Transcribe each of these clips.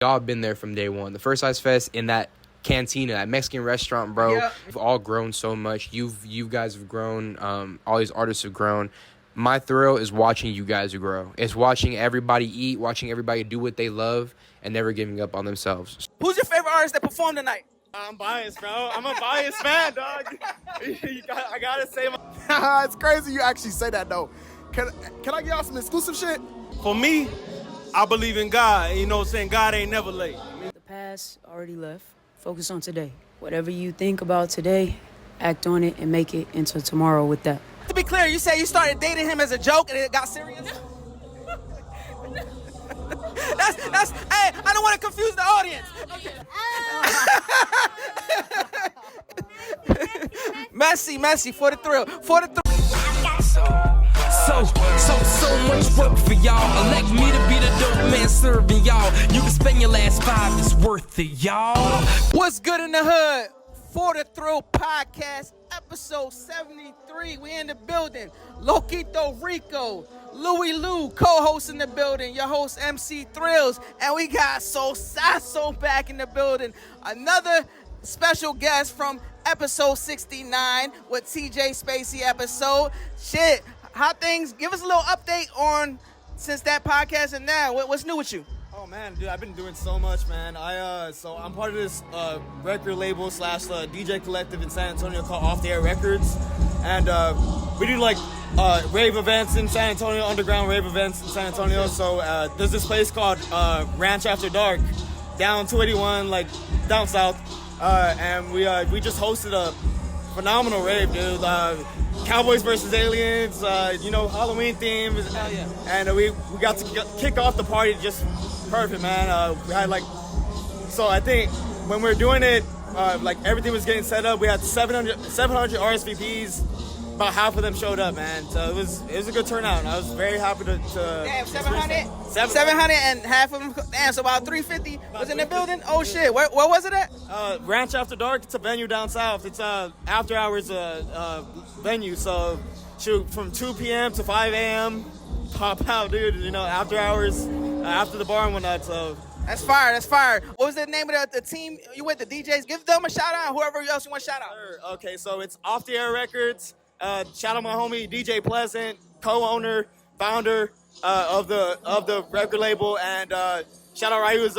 Y'all been there from day one. The First Ice Fest in that cantina, that Mexican restaurant, bro. Yeah. We've all grown so much. You guys have grown. All these artists have grown. My thrill is watching you guys grow. It's watching everybody eat, watching everybody do what they love, and never giving up on themselves. Who's your favorite artist that performed tonight? I'm biased, bro. I'm a biased fan, dog. I gotta say It's crazy you actually say that, though. Can I get y'all some exclusive shit? For me, I believe in God. You know what I'm saying? God ain't never late. The past already left. Focus on today. Whatever you think about today, act on it and make it into tomorrow with that. To be clear, you said you started dating him as a joke and it got serious? That's hey, I don't want to confuse the audience. Messy, for the thrill. So much work for y'all. Elect me to be the dope man serving y'all. You can spend your last 5, it's worth it, y'all. What's good in the hood? For the Thrill Podcast, episode 73. We in the building. Lokito Rico, Louie Lou, co-host in the building. Your host, MC Thrillz. And we got Sosaso back in the building. Another special guest from episode 69 with TJ Spacey episode. Shit, how things? Give us a little update on since that podcast and now. What's new with you? Oh man, dude, I've been doing so much, man. So I'm part of this record label / DJ collective in San Antonio called Off the Air Records, and we do like rave events in San Antonio, underground rave events in San Antonio. So there's this place called Ranch After Dark, down 281, like down south, and we just hosted a phenomenal rave, dude. Cowboys versus aliens, Halloween theme, and we got to kick off the party just perfect, man. We had so I think when we were doing it, everything was getting set up. We had 700 RSVPs. About half of them showed up, man. So it was a good turnout, and I was very happy to damn, 700 and half of them. Damn, so about 350 was in the building. Oh shit, where was it at? Ranch After Dark. It's a venue down south. It's after hours venue. So shoot, from 2 p.m. to 5 a.m. Pop out, dude. After hours, after the bar and whatnot. So That's fire. What was the name of the team you with, the DJs? Give them a shout out. Whoever else you want to shout out. Sure. Okay, so it's Off the Air Records. Shout out my homie DJ Pleasant, co-owner, founder of the record label, and shout out Ryu's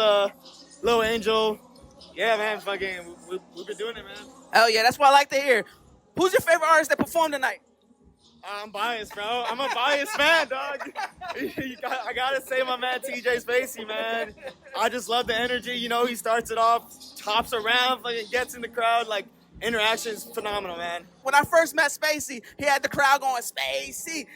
Little Angel. Yeah, man, fucking we've been doing it, man. Hell yeah, that's what I like to hear. Who's your favorite artist that performed tonight? I'm biased, bro. I'm a biased fan, dog. I gotta say my man TJ Spacey, man. I just love the energy. He starts it off, hops around, fucking gets in the crowd, interaction is phenomenal, man. When I first met Spacey, he had the crowd going, Spacey.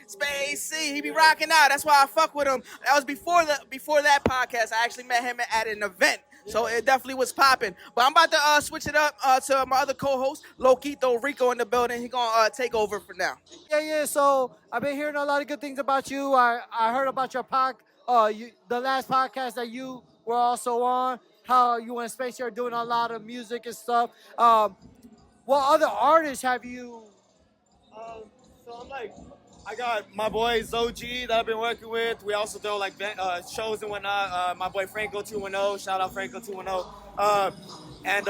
He be rocking out. That's why I fuck with him. That was before that podcast. I actually met him at an event. So it definitely was popping. But I'm about to switch it up to my other co-host, Lokito Rico, in the building. He gonna take over for now. Yeah. So I've been hearing a lot of good things about you. I heard about your the last podcast that you were also on. How you and Spacey are doing a lot of music and stuff. What other artists have you? So I got my boy Zoji that I've been working with. We also do shows and whatnot. My boy Franco 210, shout out Franco 210. And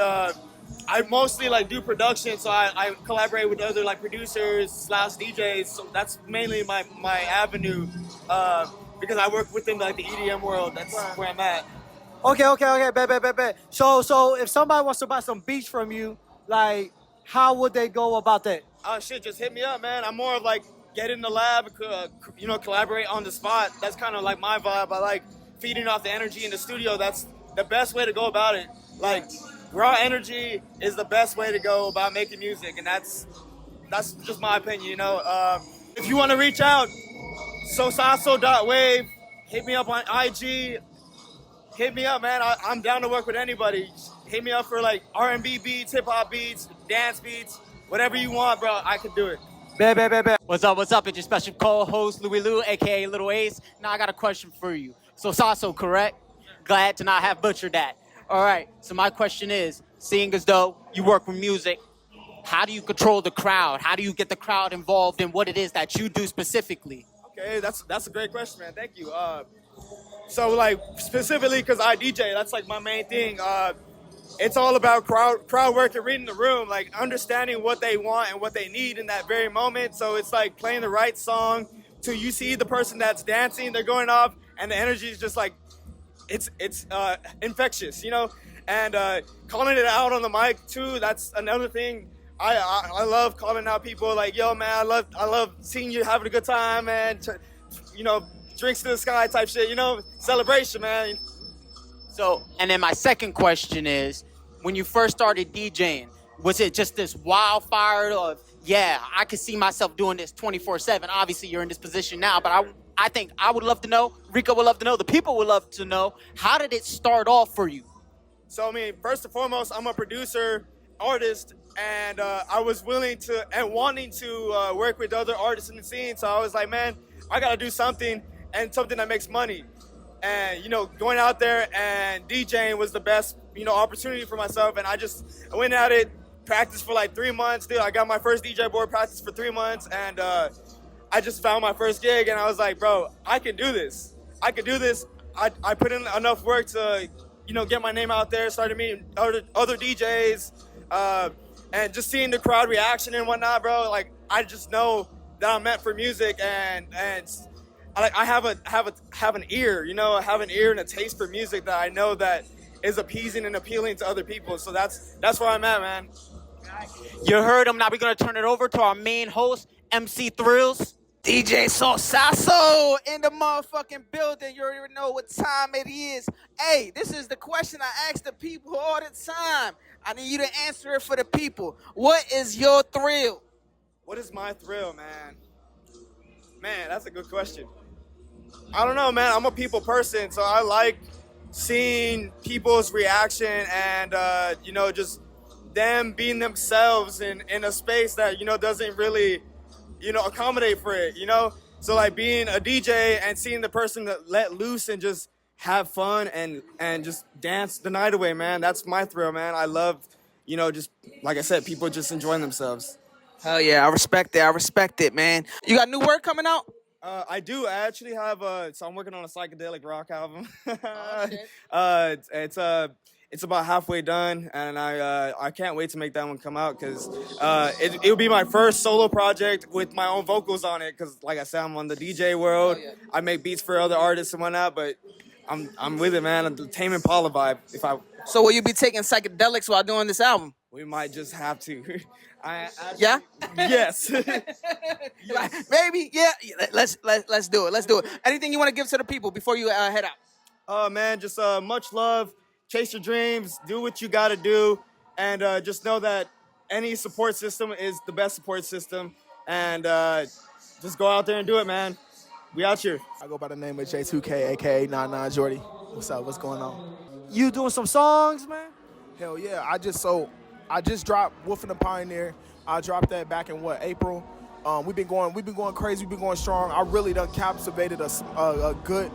I mostly do production, so I collaborate with other producers / DJs. So that's mainly my avenue because I work within the EDM world. That's where I'm at. Okay, bet. So if somebody wants to buy some beats from you, how would they go about that? Oh shit, just hit me up, man. I'm more of get in the lab, collaborate on the spot. That's kind of my vibe. I like feeding off the energy in the studio. That's the best way to go about it. Raw energy is the best way to go about making music, and that's just my opinion, If you want to reach out, sosaso.wave, hit me up on IG. Hit me up, man. I'm down to work with anybody. Hit me up for R&B beats, hip hop beats, dance beats, whatever you want, bro. I can do it. Bet. What's up? It's your special co-host, Louie Lou, a.k.a. Little Ace. Now I got a question for you. Sosaso, correct? Glad to not have butchered that. All right, so my question is, seeing as though you work with music, how do you control the crowd? How do you get the crowd involved in what it is that you do specifically? Okay, that's a great question, man. Thank you. So like specifically because I DJ, that's like my main thing. It's all about crowd work and reading the room, like understanding what they want and what they need in that very moment. So it's like playing the right song till you see the person that's dancing, they're going off, and the energy is just like it's infectious, you know. And calling it out on the mic too. That's another thing. I love calling out people like, yo man, I love seeing you having a good time, man. You know, drinks to the sky type shit. You know, celebration, man. So, and then my second question is, when you first started DJing, was it just this wildfire of, yeah, I could see myself doing this 24/7? Obviously, you're in this position now, but I think I would love to know, Rico would love to know, the people would love to know, how did it start off for you? So, I mean, first and foremost, I'm a producer, artist, and I was willing to and wanting to work with other artists in the scene. So I was like, man, I got to do something, and something that makes money. And, you know, going out there and DJing was the best, you know, opportunity for myself. And I went at it, practiced for like 3 months. Dude, I got my first DJ board, practiced for 3 months. And I just found my first gig. And I was like, bro, I can do this. I can do this. I put in enough work to, you know, get my name out there, started meeting other DJs. And just seeing the crowd reaction and whatnot, bro. Like, I just know that I'm meant for music. And I have an ear, you know, I have an ear and a taste for music that I know that is appeasing and appealing to other people. So that's where I'm at, man. You heard him. Now we're going to turn it over to our main host, MC Thrillz. DJ Sosaso in the motherfucking building. You already know what time it is. Hey, this is the question I ask the people all the time. I need you to answer it for the people. What is your thrill? What is my thrill, man? Man, that's a good question. I don't know, man. I'm a people person, so I like seeing people's reaction and, you know, just them being themselves in a space that, you know, doesn't really, you know, accommodate for it, you know? So, like, being a DJ and seeing the person that let loose and just have fun and just dance the night away, man. That's my thrill, man. I love, you know, just, like I said, people just enjoying themselves. Hell yeah, I respect it. I respect it, man. You got new work coming out? I do. I actually have so I'm working on a psychedelic rock album. Oh, shit. It's about halfway done, and I can't wait to make that one come out because it'll be my first solo project with my own vocals on it. Because, like I said, I'm on the DJ world. Oh, yeah. I make beats for other artists and whatnot, but I'm with it, man. I'm the Tame Impala vibe. So will you be taking psychedelics while doing this album? We might just have to. Yeah? Yes. Maybe, yeah. Let's do it. Let's do it. Anything you want to give to the people before you head out? Oh, man, just much love. Chase your dreams. Do what you got to do. And just know that any support system is the best support system. And just go out there and do it, man. We out here. I go by the name of J2K, a.k.a. 99 Jordy. What's up? What's going on? You doing some songs, man? Hell yeah. I just dropped Wolf and the Pioneer. I dropped that back in, April? We've been going crazy. We've been going strong. I really done captivated a good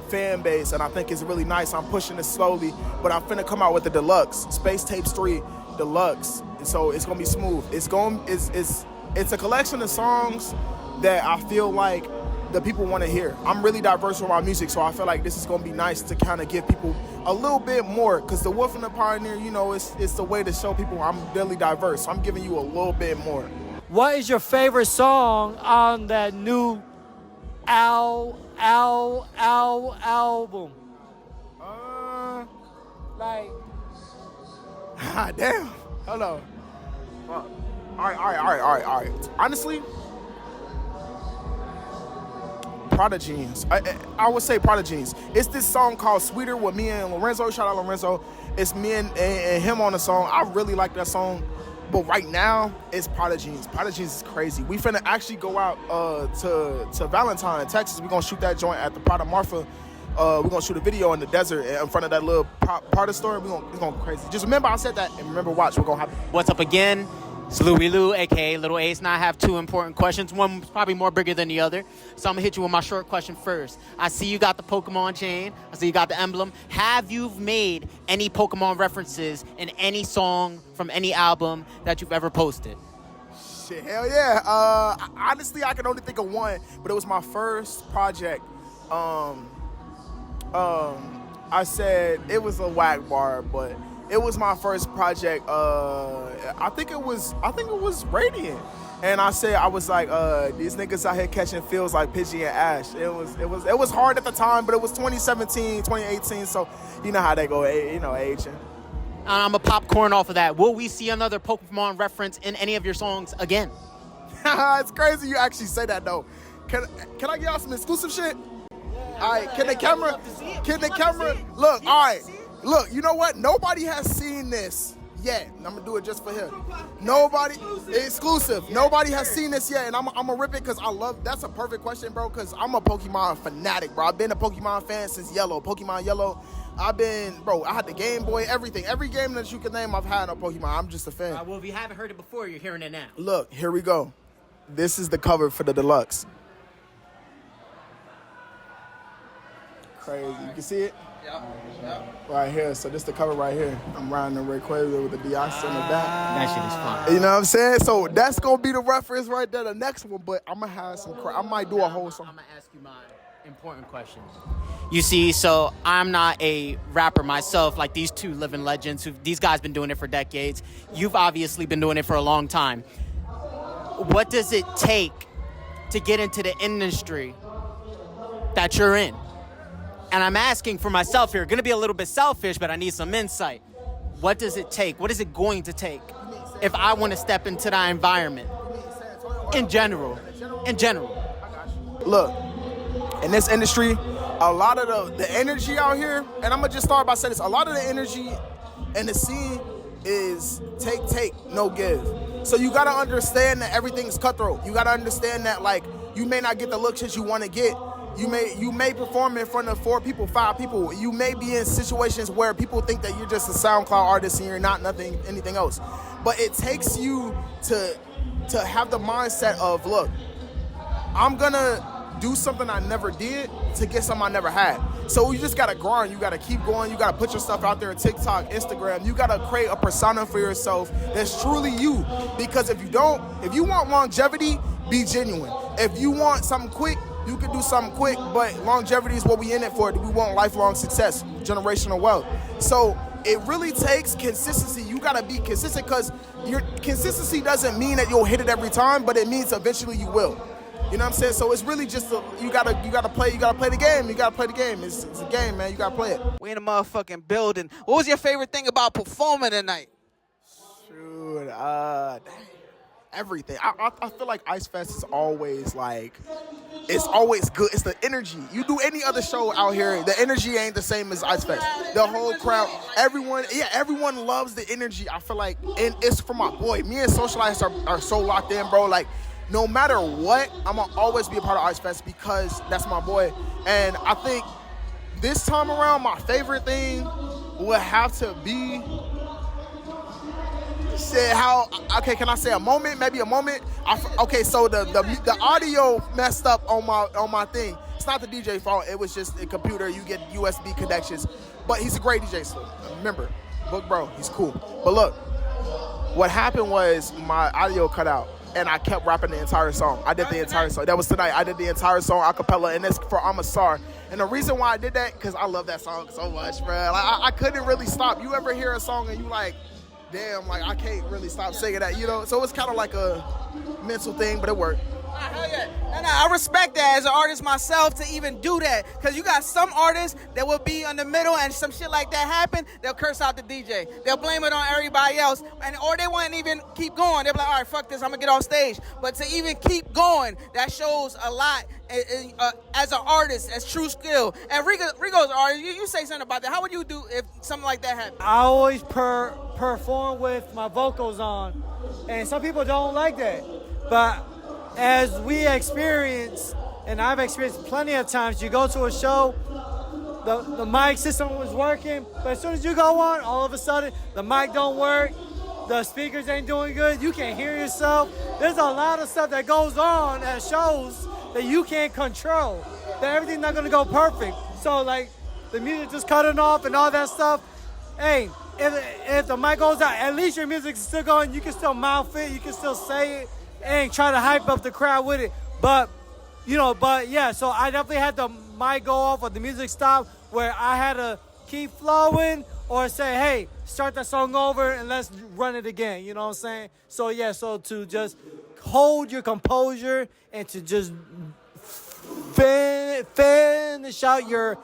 fan base, and I think it's really nice. I'm pushing it slowly, but I'm finna come out with the deluxe, Space Tapes 3 Deluxe. And so it's gonna be smooth. It's a collection of songs that I feel like the people want to hear. I'm really diverse with my music, so I feel like this is gonna be nice to kind of give people a little bit more, because the Wolf and the Pioneer, you know, it's the way to show people I'm really diverse. So I'm giving you a little bit more. What is your favorite song on that new album? Like, Damn. Hold on. Fuck. All right. Honestly, Prodigies. I would say Prodigies. It's this song called Sweeter with me and Lorenzo. Shout out Lorenzo. It's me and him on the song. I really like that song. But right now, it's Prodigies. Prodigies is crazy. We finna actually go out to Valentine, Texas. We're gonna shoot that joint at the Prada Marfa. We're gonna shoot a video in the desert in front of that little Prada store. It's gonna go crazy. Just remember I said that, and remember, watch, we're gonna have it. What's up again? It's Louie Lou, a.k.a. Little Ace, and I have two important questions. One's probably more bigger than the other. So I'm going to hit you with my short question first. I see you got the Pokemon chain. I see you got the emblem. Have you made any Pokemon references in any song from any album that you've ever posted? Shit, hell yeah. Honestly, I can only think of one, but it was my first project. I said it was a whack bar, but it was my first project. I think it was Radiant. And I said, I was like, these niggas out here catching feels like Pidgey and Ash. It was hard at the time, but it was 2017, 2018, so you know how they go, aging. I'm a popcorn off of that. Will we see another Pokemon reference in any of your songs again? It's crazy you actually say that though. Can I get y'all some exclusive shit? All right, can the camera look? All right, look. You know what? Nobody has seen this yet. I'm gonna do it just for him. Nobody exclusive. Nobody has seen this yet, and I'm gonna rip it because I love. That's a perfect question, bro. Because I'm a Pokemon fanatic, bro. I've been a Pokemon fan since Yellow, Pokemon Yellow. I had the Game Boy, everything. Every game that you can name, I've had a Pokemon. I'm just a fan. Well, if you haven't heard it before, you're hearing it now. Look, here we go. This is the cover for the deluxe. Crazy. You can see it? Yeah. Right here. So this is the cover right here. I'm riding the Rayquaza with the Diace on the back. That shit is fun. You know what I'm saying? So that's going to be the reference right there, the next one. But I'm going to have some I might do a whole song. I'm going to ask you my important question. You see, so I'm not a rapper myself like these two living legends. These guys been doing it for decades. You've obviously been doing it for a long time. What does it take to get into the industry that you're in? And I'm asking for myself here. Going to be a little bit selfish, but I need some insight. What does it take? What is it going to take if I want to step into that environment? In general. Look, in this industry, a lot of the energy out here, and I'm going to just start by saying this, a lot of the energy in the scene is take, no give. So you got to understand that everything's cutthroat. You got to understand that, like, you may not get the looks that you want to get. You may perform in front of 4 people, 5 people. You may be in situations where people think that you're just a SoundCloud artist and you're not anything else. But it takes you to have the mindset of, look, I'm gonna do something I never did to get something I never had. So you just gotta grind. You gotta keep going. You gotta put your stuff out there on TikTok, Instagram. You gotta create a persona for yourself that's truly you. Because if you want longevity, be genuine. If you want something quick, you can do something quick, but longevity is what we in it for. We want lifelong success, generational wealth. So it really takes consistency. You gotta be consistent, because your consistency doesn't mean that you'll hit it every time, but it means eventually you will. You know what I'm saying? So it's really just you gotta play the game. You gotta play the game. It's a game, man. You gotta play it. We in a motherfucking building. What was your favorite thing about performing tonight? Shoot, everything. I feel like Ice Fest is always like, it's always good. It's the energy. You do any other show out here, the energy ain't the same as Ice Fest. The whole crowd, everyone loves the energy. I feel like, and it's for my boy. Me and Socialize are so locked in, bro. Like, no matter what, I'm gonna always be a part of Ice Fest because that's my boy. And I think this time around, my favorite thing would have to be, can I say a moment? Maybe a moment. So the audio messed up on my thing. It's not the DJ fault. It was just a computer. You get USB connections. But he's a great DJ. So remember, Book Bro, he's cool. But look, what happened was my audio cut out, and I kept rapping the entire song. I did the entire song. That was tonight. I did the entire song a cappella, and it's for I'm a Star. And the reason why I did that, because I love that song so much, bro. Like, I couldn't really stop. You ever hear a song and you like, damn, like, I can't really stop singing that, you know? So it's kind of like a mental thing, but it worked. Hell yeah. And I respect that as an artist myself to even do that. Because you got some artists that will be in the middle and some shit like that happen, they'll curse out the DJ. They'll blame it on everybody else. Or they won't even keep going. They'll be like, all right, fuck this, I'm going to get off stage. But to even keep going, that shows a lot as an artist, as true skill. And Rico's an artist. You say something about that. How would you do if something like that happened? I always perform with my vocals on. And some people don't like that. But as we experience, and I've experienced plenty of times, you go to a show, the mic system was working, but as soon as you go on, all of a sudden, the mic don't work, the speakers ain't doing good, you can't hear yourself. There's a lot of stuff that goes on at shows that you can't control, that everything's not gonna go perfect. So like, the music just cutting off and all that stuff, hey, if the mic goes out, at least your music's still going, you can still mouth it, you can still say it, and try to hype up the crowd with it. But yeah, so I definitely had the mic go off or the music stop where I had to keep flowing or say, hey, start that song over and let's run it again. You know what I'm saying? So yeah, so to just hold your composure and to just finish out your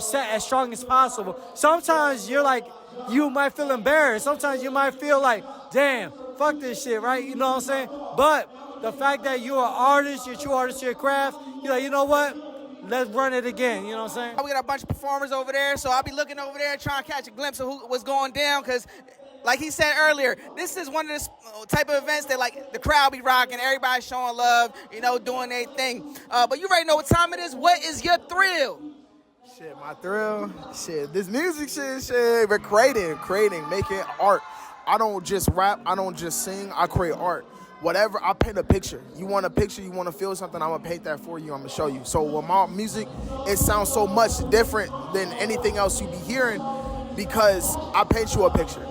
set as strong as possible. Sometimes you're like, you might feel embarrassed. Sometimes you might feel like, damn, fuck this shit, right? You know what I'm saying? But the fact that you're an artist, you're a true artist to your craft, you're like, you know what? Let's run it again. You know what I'm saying? We got a bunch of performers over there, so I'll be looking over there trying to catch a glimpse of what's going down, because like he said earlier, this is one of the type of events that like the crowd be rocking, everybody showing love, you know, doing their thing. But you already know what time it is. What is your thrill? Shit, my thrill, shit, this music shit, we're creating, making art. I don't just rap, I don't just sing, I create art. Whatever, I paint a picture. You want a picture, you want to feel something, I'm going to paint that for you, I'm going to show you. So with my music, it sounds so much different than anything else you be hearing because I paint you a picture.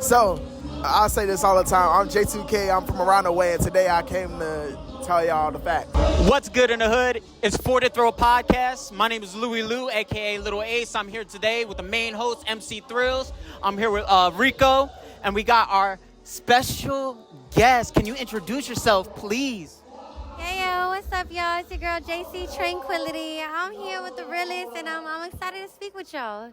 So, I say this all the time, I'm J2K, I'm from around the way, and today I came to tell y'all the fact. What's good in the hood? It's For the Thrill Podcast. My name is Louie Lou, a.k.a. Little Ace. I'm here today with the main host, MC Thrillz. I'm here with Rico, and we got our special guest. Can you introduce yourself, please? Hey, yo, what's up, y'all? It's your girl, JC Tranquility. I'm here with the realest, and I'm excited to speak with y'all.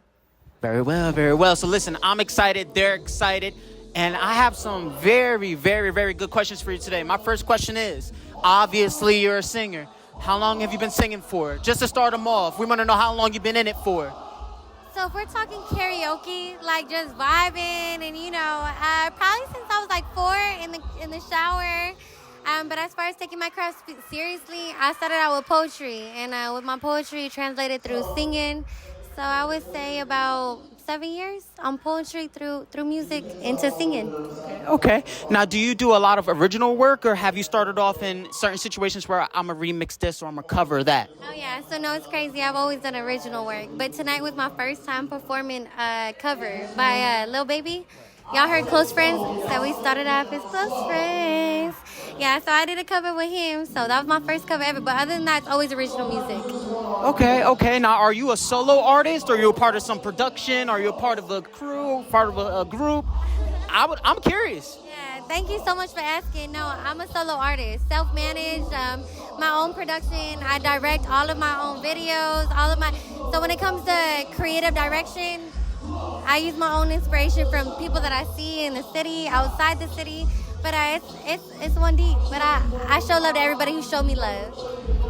Very well, very well. So listen, I'm excited, they're excited, and I have some very, very, very good questions for you today. My first question is, obviously you're a singer. How long have you been singing for? Just to start them off, we want to know how long you've been in it for. So if we're talking karaoke, like just vibing, and you know, probably since I was like 4 in the shower. But as far as taking my craft seriously, I started out with poetry, and with my poetry translated through singing. So I would say about 7 years on poetry through music into singing. Okay. Now, do you do a lot of original work, or have you started off in certain situations where I'm going to remix this or I'm going to cover that? Oh, yeah. So, no, it's crazy. I've always done original work. But tonight was my first time performing a cover by Lil Baby. Y'all heard Close Friends? So we started off as Close Friends. Yeah, so I did a cover with him. So that was my first cover ever. But other than that, it's always original music. Okay. Now, are you a solo artist, or are you a part of some production? Are you a part of a crew, part of a group? I'm curious. Yeah, thank you so much for asking. No, I'm a solo artist, self-managed, my own production. I direct all of my own videos, So when it comes to creative direction, I use my own inspiration from people that I see in the city, outside the city. But it's one deep. But I show love to everybody who showed me love.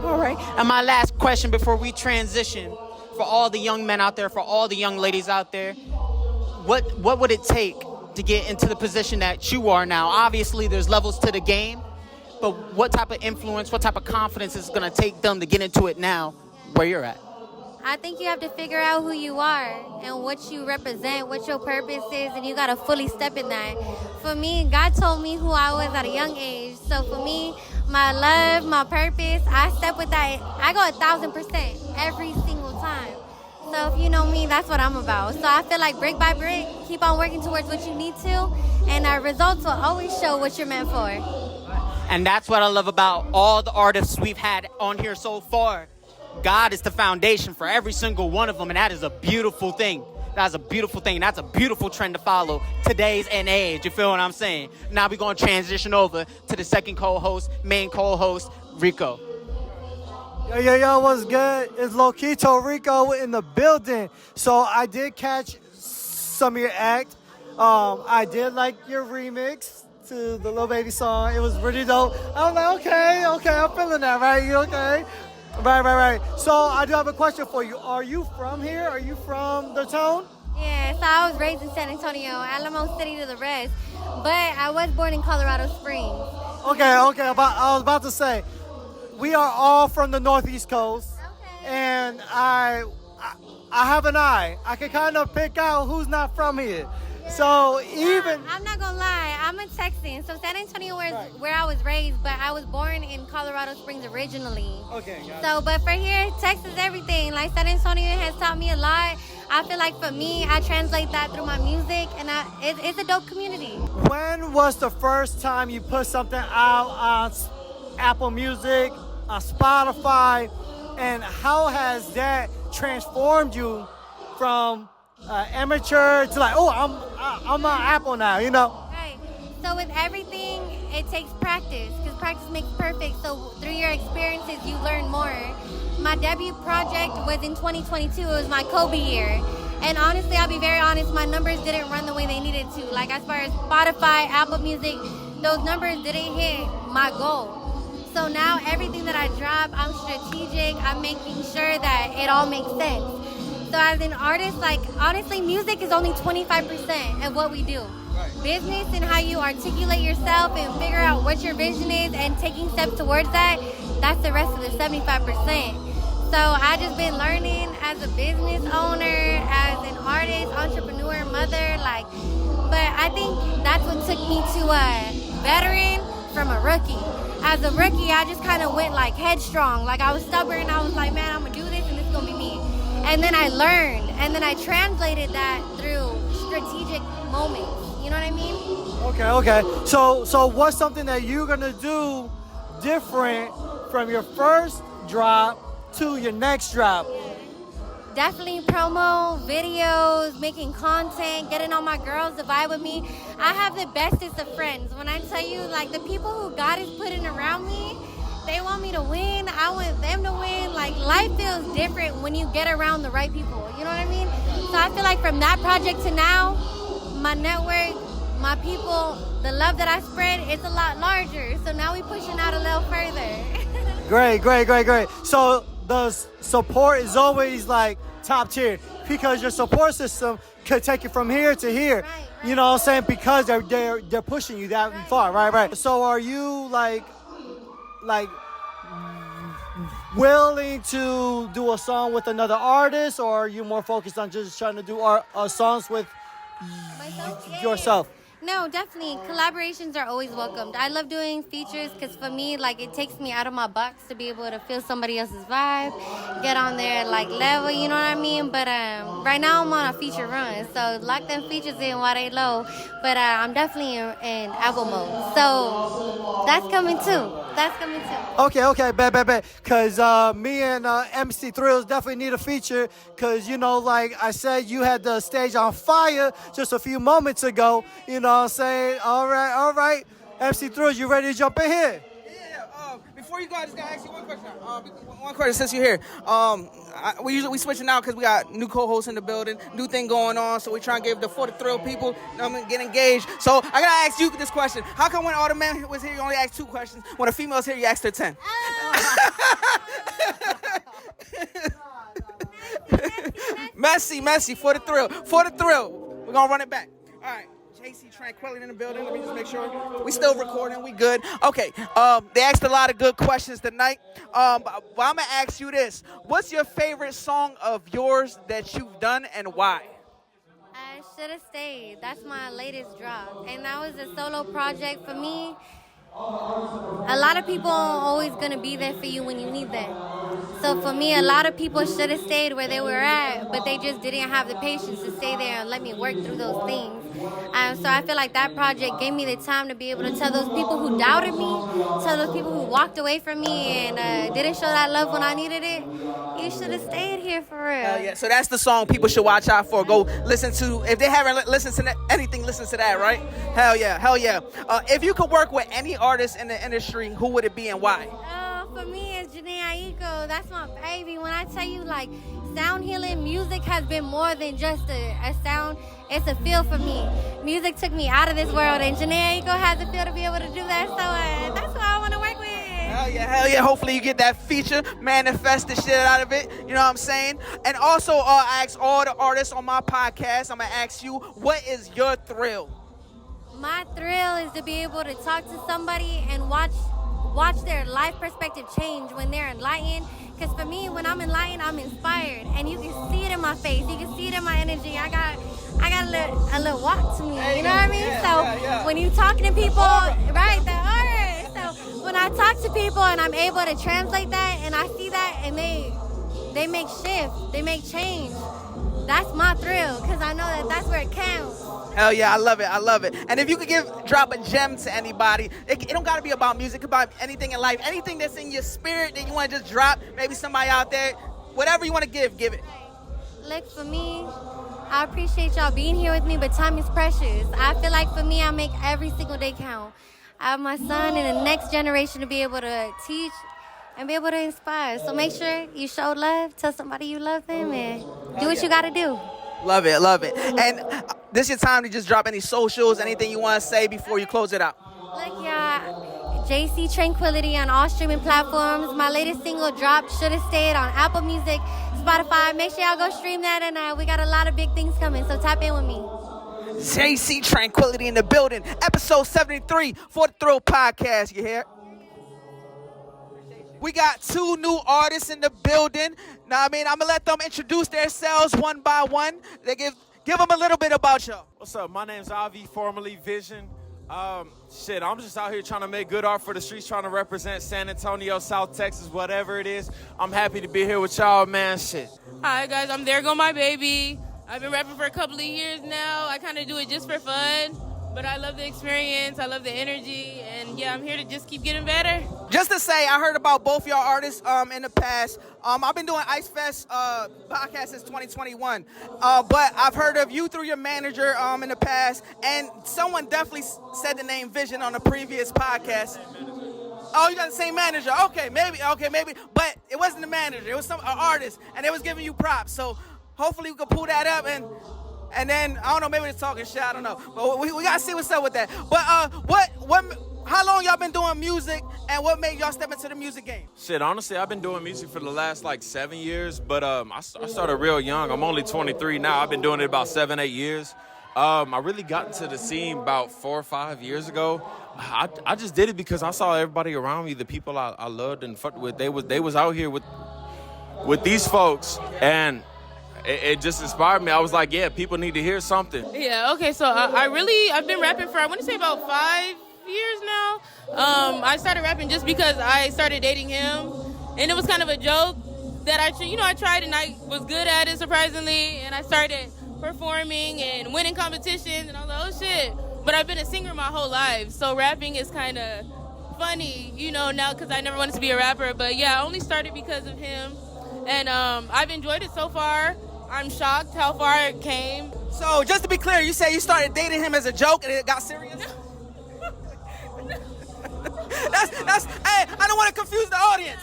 All right. And my last question before we transition, for all the young men out there, for all the young ladies out there, what would it take to get into the position that you are now? Obviously, there's levels to the game, but what type of influence, what type of confidence is going to take them to get into it now where you're at? I think you have to figure out who you are and what you represent, what your purpose is, and you got to fully step in that. For me, God told me who I was at a young age. So for me, my love, my purpose, I step with that. I go 1,000% every single time. So if you know me, that's what I'm about. So I feel like brick by brick, keep on working towards what you need to, and our results will always show what you're meant for. And that's what I love about all the artists we've had on here so far. God is the foundation for every single one of them, and that is a beautiful thing. That's a beautiful thing. That's a beautiful trend to follow today's and age. You feel what I'm saying? Now we're going to transition over to the second co-host, main co-host, Rico. Yo, what's good? It's Lokito Rico in the building. So I did catch some of your act. I did like your remix to the Lil Baby song. It was really dope. I was like, okay, I'm feeling that, right? You okay? Right. So I do have a question for you. Are you from here? Are you from the town? Yeah, so I was raised in San Antonio, Alamo City to the rest. But I was born in Colorado Springs. Okay. I was about to say, we are all from the Northeast Coast. Okay. And I have an eye. I can kind of pick out who's not from here. So even... I'm not going to lie. I'm a Texan. So San Antonio is where I was raised, but I was born in Colorado Springs originally. Okay, got it. So, but for here, Texas, everything. Like San Antonio has taught me a lot. I feel like for me, I translate that through my music, and it's a dope community. When was the first time you put something out on Apple Music, on Spotify, and how has that transformed you from amateur to like, oh, I'm an Apple now, you know? Right. So with everything, it takes practice because practice makes perfect. So through your experiences, you learn more. My debut project was in 2022. It was my Kobe year. And honestly, I'll be very honest, my numbers didn't run the way they needed to. Like as far as Spotify, Apple Music, those numbers didn't hit my goal. So now everything that I drop, I'm strategic. I'm making sure that it all makes sense. So as an artist, like honestly, music is only 25% of what we do. Business and how you articulate yourself and figure out what your vision is and taking steps towards that, that's the rest of the 75%. So I just been learning as a business owner, as an artist, entrepreneur, mother, like, but I think that's what took me to a veteran from a rookie. As a rookie, I just kind of went like headstrong. Like I was stubborn. I was like, man, I'm gonna do this and it's gonna be me. And then I learned, and then I translated that through strategic moments. You know what I mean? Okay. So what's something that you're gonna do different from your first drop to your next drop? Definitely promo, videos, making content, getting all my girls to vibe with me. I have the bestest of friends. When I tell you, like, the people who God is putting around me, they want me to win. I want them to win. Like, life feels different when you get around the right people. You know what I mean? So I feel like from that project to now, my network, my people, the love that I spread, it's a lot larger. So now we pushing out a little further. Great. So the support is always like top tier because your support system could take you from here to here. Right. You know what I'm saying? Because they're pushing you that far. Right. So are you like willing to do a song with another artist, or are you more focused on just trying to do songs with Myself? Yeah. yourself? No, definitely. Collaborations are always welcomed. I love doing features because for me, like, it takes me out of my box to be able to feel somebody else's vibe, get on their, like, level, you know what I mean? But right now I'm on a feature run, so lock them features in while they low. But I'm definitely in album mode. So that's coming too. Okay, bet. Because me and MC Thrillz definitely need a feature. Because, you know, like I said, you had the stage on fire just a few moments ago. You know what I'm saying? All right. MC Thrillz, you ready to jump in here? Yeah. Before you go, I just gotta ask you one question. One question since you're here. We switching out because we got new co-hosts in the building, new thing going on. So we trying to give the For the Thrill people, get engaged. So I gotta ask you this question: how come when all the men was here, you only asked 2 questions? When a female's here, you asked her 10. Messy. For the thrill. We're gonna run it back. All right. JC Tranquility in the building. Let me just make sure we still recording. We good. Okay. They asked a lot of good questions tonight. But I'm gonna ask you this: what's your favorite song of yours that you've done and why? I should have stayed. That's my latest drop, and that was a solo project for me. A lot of people are always gonna be there for you when you need them. So for me, a lot of people should have stayed where they were at, but they just didn't have the patience to stay there and let me work through those things. So I feel like that project gave me the time to be able to tell those people who doubted me, tell those people who walked away from me and didn't show that love when I needed it, you should have stayed here for real. Yeah. So that's the song people should watch out for. Go listen to, if they haven't listened to anything, listen to that, right? Hell yeah. If you could work with any artist in the industry, who would it be and why? For me, it's Janae Aiko. That's my baby. When I tell you, like, sound healing music has been more than just a sound. It's a feel for me. Music took me out of this world, and Janae Aiko has a feel to be able to do that. So that's what I want to work with. Hell yeah. Hopefully you get that feature, manifest the shit out of it. You know what I'm saying? And also, I ask all the artists on my podcast, I'm going to ask you, what is your thrill? My thrill is to be able to talk to somebody and watch their life perspective change when they're enlightened. Because for me, when I'm enlightened, I'm inspired, and you can see it in my face. You can see it in my energy. I got a little walk to me. You know what I mean? Yeah. When you talking to people, right? The aura. So when I talk to people and I'm able to translate that, and I see that, and they make shift, they make change. That's my thrill, because I know that that's where it counts. Hell yeah, I love it. And if you could drop a gem to anybody, it don't gotta be about music, it could be about anything in life, anything that's in your spirit that you wanna just drop, maybe somebody out there, whatever you want to give it. Look, for me, I appreciate y'all being here with me, but time is precious. I feel like for me, I make every single day count. I have my son and the next generation to be able to teach and be able to inspire. So make sure you show love, tell somebody you love them, and do what you got to do. Love it, love it. And this your time to just drop any socials, anything you want to say before you close it out. Look, y'all, JC Tranquility on all streaming platforms. My latest single dropped, Should've Stayed, on Apple Music, Spotify. Make sure y'all go stream that, and we got a lot of big things coming, so tap in with me. JC Tranquility in the building. Episode 73 for the Thrill Podcast, you hear? We got 2 new artists in the building. Now, I'm going to let them introduce themselves one by one. They give them a little bit about y'all. What's up? My name's Aavié, formerly Vision. I'm just out here trying to make good art for the streets, trying to represent San Antonio, South Texas, whatever it is. I'm happy to be here with y'all, man. Shit. Hi, guys. I'm There Go My Baby. I've been rapping for a couple of years now. I kind of do it just for fun, but I love the experience. I love the energy, and yeah, I'm here to just keep getting better. Just to say, I heard about both y'all artists in the past. I've been doing Ice Fest podcast since 2021, but I've heard of you through your manager in the past, and someone definitely said the name Vision on the previous podcast. Oh, you got the same manager. Okay, maybe. But it wasn't the manager. It was some artist, and they was giving you props. So hopefully we can pull that up, and then, I don't know, maybe it's talking shit. I don't know. But we got to see what's up with that. But how long y'all been doing music, and what made y'all step into the music game? Shit, honestly, I've been doing music for the last, 7 years, but I started real young. I'm only 23 now. I've been doing it about 7, 8 years. I really got into the scene about 4 or 5 years ago. I just did it because I saw everybody around me, the people I loved and fucked with, they was out here with these folks, and it just inspired me. I was like, yeah, people need to hear something. Yeah, okay, so I've been rapping for, I want to say about 5 years now. I started rapping just because I started dating him, and it was kind of a joke that I tried, and I was good at it, surprisingly, and I started performing and winning competitions, and I was like, oh shit. But I've been a singer my whole life, so rapping is kind of funny, now, because I never wanted to be a rapper. But yeah, I only started because of him, and I've enjoyed it so far. I'm shocked how far it came. So just to be clear, you say you started dating him as a joke and it got serious? That's hey, I don't want to confuse the audience.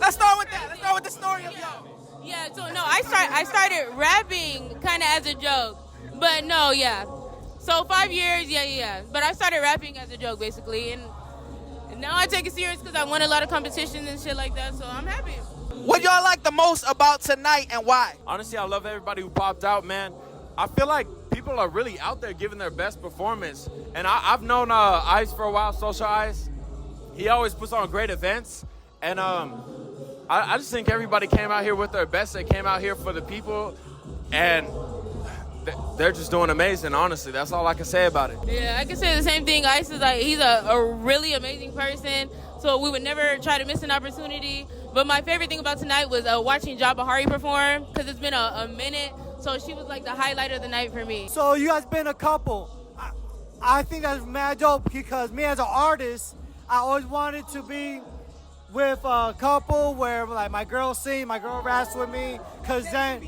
Let's start with that. Let's start with the story of y'all. Yeah, so no, I started rapping kind of as a joke. But no, yeah. So 5 years, yeah. But I started rapping as a joke, basically. And now I take it serious because I won a lot of competitions and shit like that, so I'm happy. What y'all like the most about tonight and why? Honestly, I love everybody who popped out, man. I feel like people are really out there giving their best performance. And I've known Ice for a while, Social Ice. He always puts on great events. And I just think everybody came out here with their best. They came out here for the people. And they're just doing amazing, honestly. That's all I can say about it. Yeah, I can say the same thing. Ice is he's a really amazing person. So we would never try to miss an opportunity. But my favorite thing about tonight was watching Bahari perform, because it's been a minute. So she was like the highlight of the night for me. So you guys been a couple. I think that's mad dope, because me as an artist, I always wanted to be with a couple where my girl sings, my girl raps with me, because then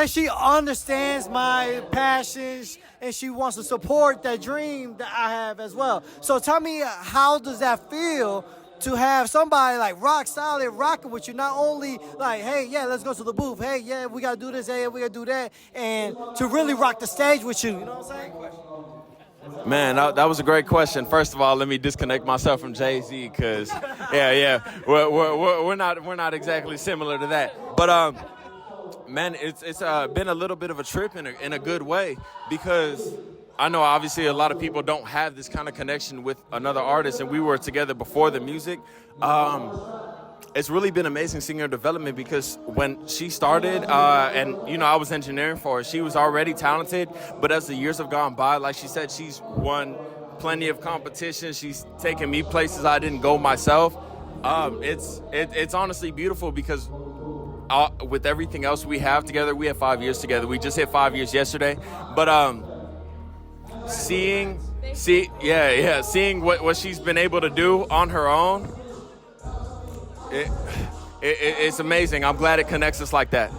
she understands my passions and she wants to support that dream that I have as well. So tell me, how does that feel to have somebody rock solid rocking with you? Not only hey, yeah, let's go to the booth. Hey, yeah, we got to do this. Hey, we got to do that. And to really rock the stage with you. You know what I'm saying? Man, that was a great question. First of all, let me disconnect myself from Jay-Z, because, yeah, we're not exactly similar to that. But, man, it's been a little bit of a trip in a good way, because I know obviously a lot of people don't have this kind of connection with another artist, and we were together before the music. It's really been amazing seeing her development, because when she started, and I was engineering for her, she was already talented, but as the years have gone by, like she said, she's won plenty of competitions. She's taken me places I didn't go myself. It's honestly beautiful, because with everything else we have together, we have 5 years together. We just hit 5 years yesterday, but seeing what she's been able to do on her own, it's amazing. I'm glad it connects us like that.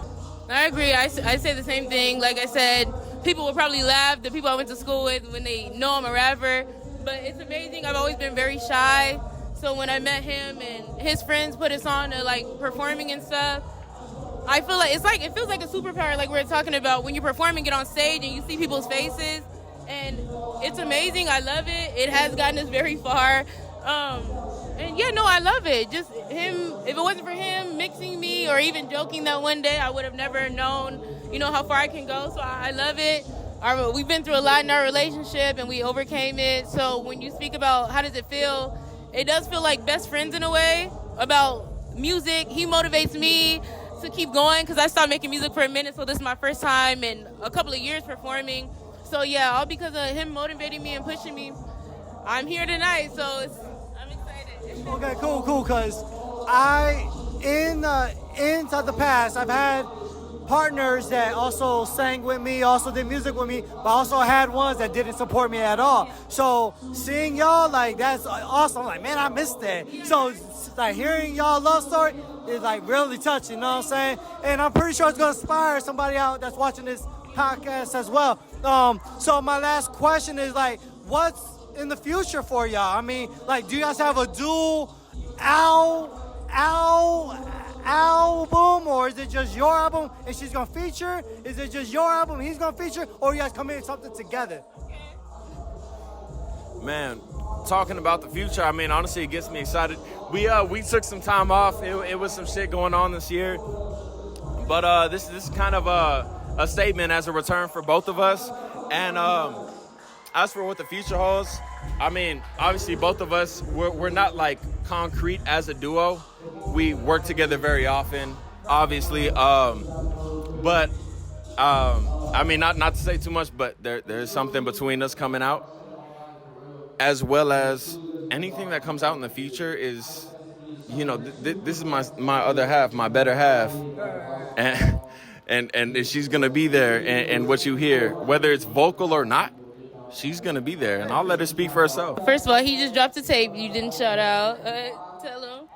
I agree. I say the same thing. Like I said, people will probably laugh, the people I went to school with, when they know I'm a rapper. But it's amazing. I've always been very shy. So when I met him and his friends put us on to like performing and stuff, I feel like it feels like a superpower, like we were talking about when you're performing, get on stage and you see people's faces, and it's amazing. I love it. It has gotten us very far. And yeah, no, I love it. Just him, if it wasn't for him mixing me or even joking that one day, I would have never known, how far I can go. So I love it. We've been through a lot in our relationship and we overcame it. So when you speak about how does it feel, it does feel like best friends in a way. About music, he motivates me to keep going because I stopped making music for a minute. So this is my first time in a couple of years performing. So yeah, all because of him motivating me and pushing me, I'm here tonight. So I'm excited. Okay, cool. Cause inside the past, I've had partners that also sang with me, also did music with me, but also had ones that didn't support me at all. So seeing y'all, like, that's awesome. I'm like, man, I missed that. So like hearing y'all love story is like really touching, you know what I'm saying? And I'm pretty sure it's gonna inspire somebody out that's watching this podcast as well. So my last question is like, what's in the future for y'all? I mean, like, do you guys have a dual album, or is it just your album and she's gonna feature? Is it just your album and he's gonna feature, or you guys come in with something together? Man, talking about the future, I mean, honestly, it gets me excited. We took some time off. It was some shit going on this year, but this is kind of a statement as a return for both of us. And as for what the future holds, I mean, obviously both of us, we're not like concrete as a duo. We work together very often, obviously. But I mean, not to say too much, but there's something between us coming out, as well as anything that comes out in the future is, this is my other half, my better half, and she's gonna be there, and what you hear, whether it's vocal or not, she's gonna be there, and I'll let her speak for herself. First of all, he just dropped a tape you didn't shout out. Tell him.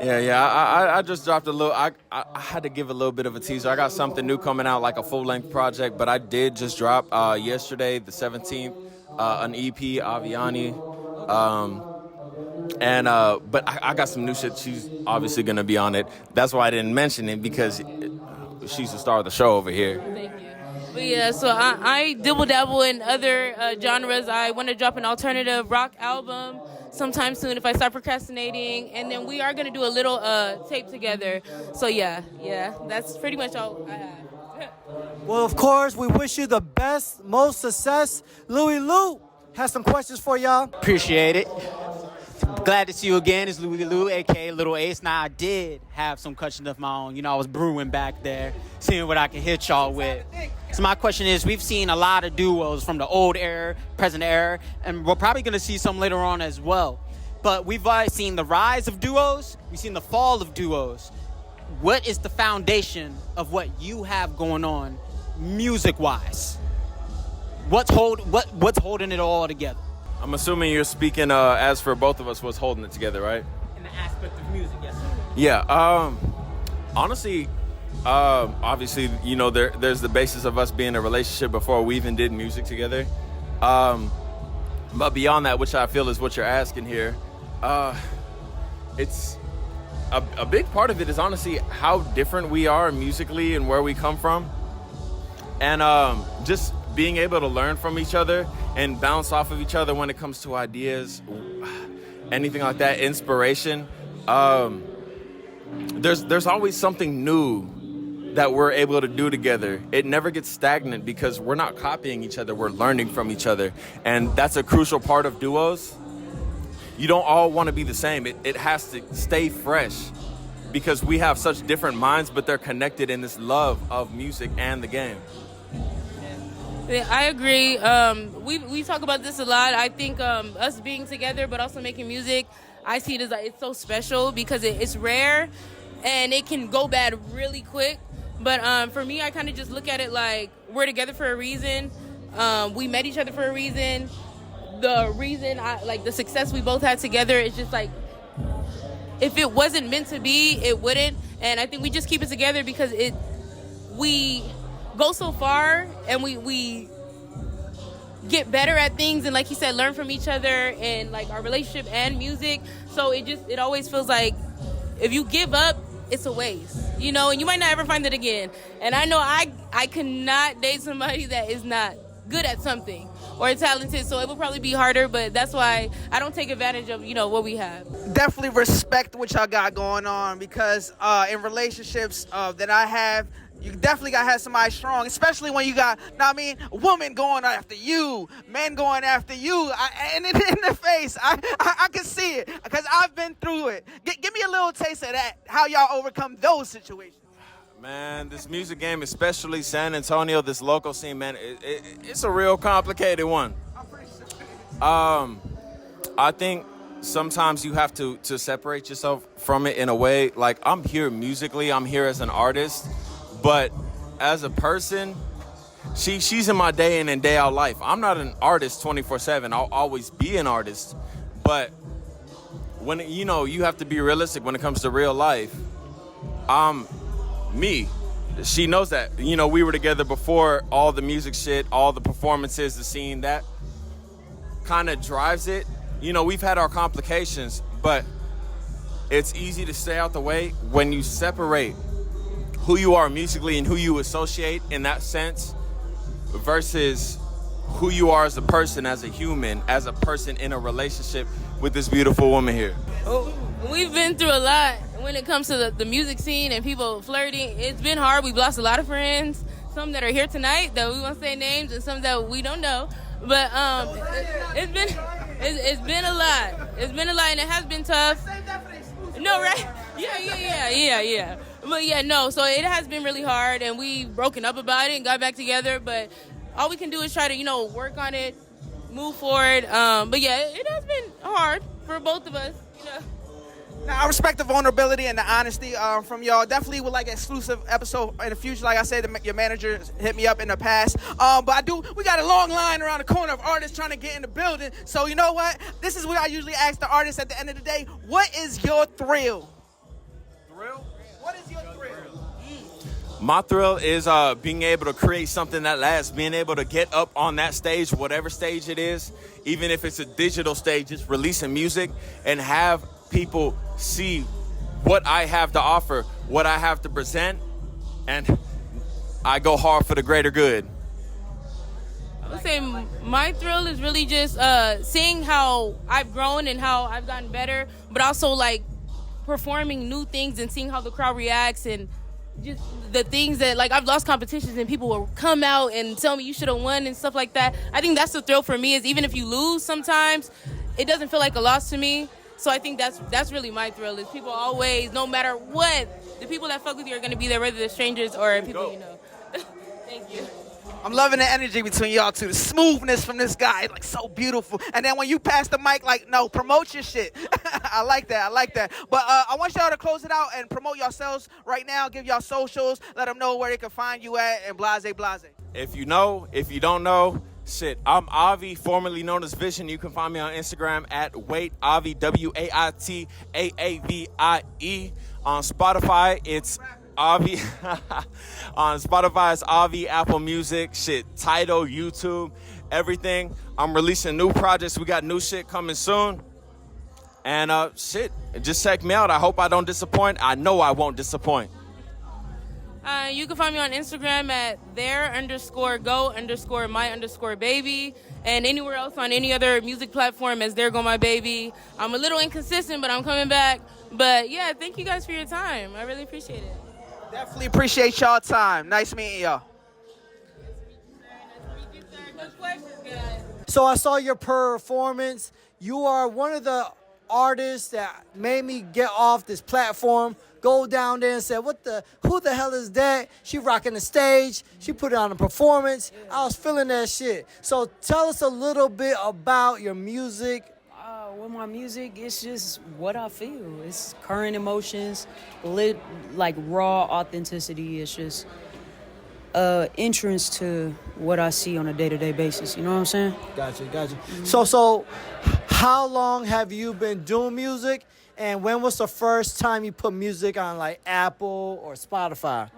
Yeah, I just dropped a little, I had to give a little bit of a teaser. I got something new coming out, like a full-length project, but I did just drop yesterday, the 17th, an EP, Aavié. But I got some new shit. She's obviously gonna be on it. That's why I didn't mention it, because she's the star of the show over here. Thank you. But yeah, so I dibble-dabble in other genres. I want to drop an alternative rock album sometime soon if I start procrastinating. And then we are going to do a little tape together. So yeah, that's pretty much all I have. Well, of course, we wish you the best, most success. Louie Lou has some questions for y'all. Appreciate it. Glad to see you again. It's Louie Lou, a.k.a. Little Ace. Now, I did have some questions of my own. I was brewing back there, seeing what I can hit y'all with. So my question is, we've seen a lot of duos from the old era, present era, and we're probably going to see some later on as well. But we've seen the rise of duos. We've seen the fall of duos. What is the foundation of what you have going on music-wise? What's holding it all together? I'm assuming you're speaking as for both of us, what's holding it together, right? In the aspect of music, yes, sir. Yeah, honestly, obviously, there's the basis of us being in a relationship before we even did music together. But beyond that, which I feel is what you're asking here, it's a big part of it is honestly how different we are musically and where we come from. And just being able to learn from each other and bounce off of each other when it comes to ideas, anything like that, inspiration. There's always something new that we're able to do together. It never gets stagnant because we're not copying each other, we're learning from each other. And that's a crucial part of duos. You don't all want to be the same. It has to stay fresh because we have such different minds, but they're connected in this love of music and the game. I agree. We talk about this a lot. I think us being together but also making music, I see it as like, it's so special because it's rare and it can go bad really quick. But for me, I kind of just look at it like we're together for a reason. We met each other for a reason. The reason, the success we both had together is just like if it wasn't meant to be, it wouldn't. And I think we just keep it together because we go so far and we get better at things, and like he said, learn from each other and like our relationship and music. So it always feels like if you give up, it's a waste, you know, and you might not ever find it again. And I know I cannot date somebody that is not good at something or talented, so it will probably be harder, but that's why I don't take advantage of, you know, what we have. Definitely respect what y'all got going on, because in relationships that I have, you definitely got to have somebody strong, especially when you got, women going after you, men going after you, and in the face. I can see it because I've been through it. Give me a little taste of that, how y'all overcome those situations. Man, this music game, especially San Antonio, this local scene, man, it's a real complicated one. I think sometimes you have to separate yourself from it in a way. Like, I'm here musically, I'm here as an artist, but as a person, she's in my day in and day out life. I'm not an artist 24/7. I'll always be an artist, but when you have to be realistic when it comes to real life. Me, she knows that. We were together before all the music shit, all the performances, the scene that kind of drives it. We've had our complications, but it's easy to stay out the way when you separate who you are musically and who you associate in that sense versus who you are as a person, as a human, as a person in a relationship with this beautiful woman here. Oh, we've been through a lot when it comes to the music scene and people flirting. It's been hard. We've lost a lot of friends, some that are here tonight that we won't say names, and some that we don't know. But it's been a lot. It's been a lot, and it has been tough. No, right? Yeah. But yeah, no. So it has been really hard, and we've broken up about it and got back together. But all we can do is try to, work on it, move forward. But yeah, it has been hard for both of us. Now, I respect the vulnerability and the honesty from y'all. Definitely would like an exclusive episode in the future. Like I said, your manager hit me up in the past. But we got a long line around the corner of artists trying to get in the building. So you know what? This is what I usually ask the artists at the end of the day. What is your thrill? Thrill? What is your thrill? My thrill is being able to create something that lasts, being able to get up on that stage, whatever stage it is, even if it's a digital stage, just releasing music and have people see what I have to offer, what I have to present, and I go hard for the greater good. I would say my thrill is really just seeing how I've grown and how I've gotten better, but also like performing new things and seeing how the crowd reacts, and just the things that, like, I've lost competitions and people will come out and tell me you should have won and stuff like that. I think that's the thrill for me, is even if you lose sometimes, it doesn't feel like a loss to me. So I think that's really my thrill, is people always, no matter what, the people that fuck with you are going to be there, whether they're strangers or people you know. Thank you. I'm loving the energy between y'all two. The smoothness from this guy, like, so beautiful. And then when you pass the mic, like, no, promote your shit. I like that. But I want y'all to close it out and promote yourselves right now. Give y'all socials. Let them know where they can find you at, and blase. If you know, if you don't know, shit, I'm Aavié, formerly known as Vision. You can find me on Instagram at Aavié, WAITAAVIE. On Spotify, it's Aavié. On Spotify, it's Aavié, Apple Music, shit, Tidal, YouTube, everything. I'm releasing new projects. We got new shit coming soon. And shit, just check me out. I hope I don't disappoint. I know I won't disappoint. You can find me on Instagram at there_go_my_baby, and anywhere else on any other music platform as There Go My Baby. I'm a little inconsistent, but I'm coming back. But yeah, thank you guys for your time. I really appreciate it. Definitely appreciate y'all time. Nice meeting y'all. So I saw your performance. You are one of the artists that made me get off this platform, go down there and say, who the hell is that? She rocking the stage. She put it on a performance. I was feeling that shit. So tell us a little bit about your music. With my music, it's just what I feel. It's current emotions, like raw authenticity. It's just entrance to what I see on a day-to-day basis. You know what I'm saying? Gotcha. So how long have you been doing music? And when was the first time you put music on like Apple or Spotify?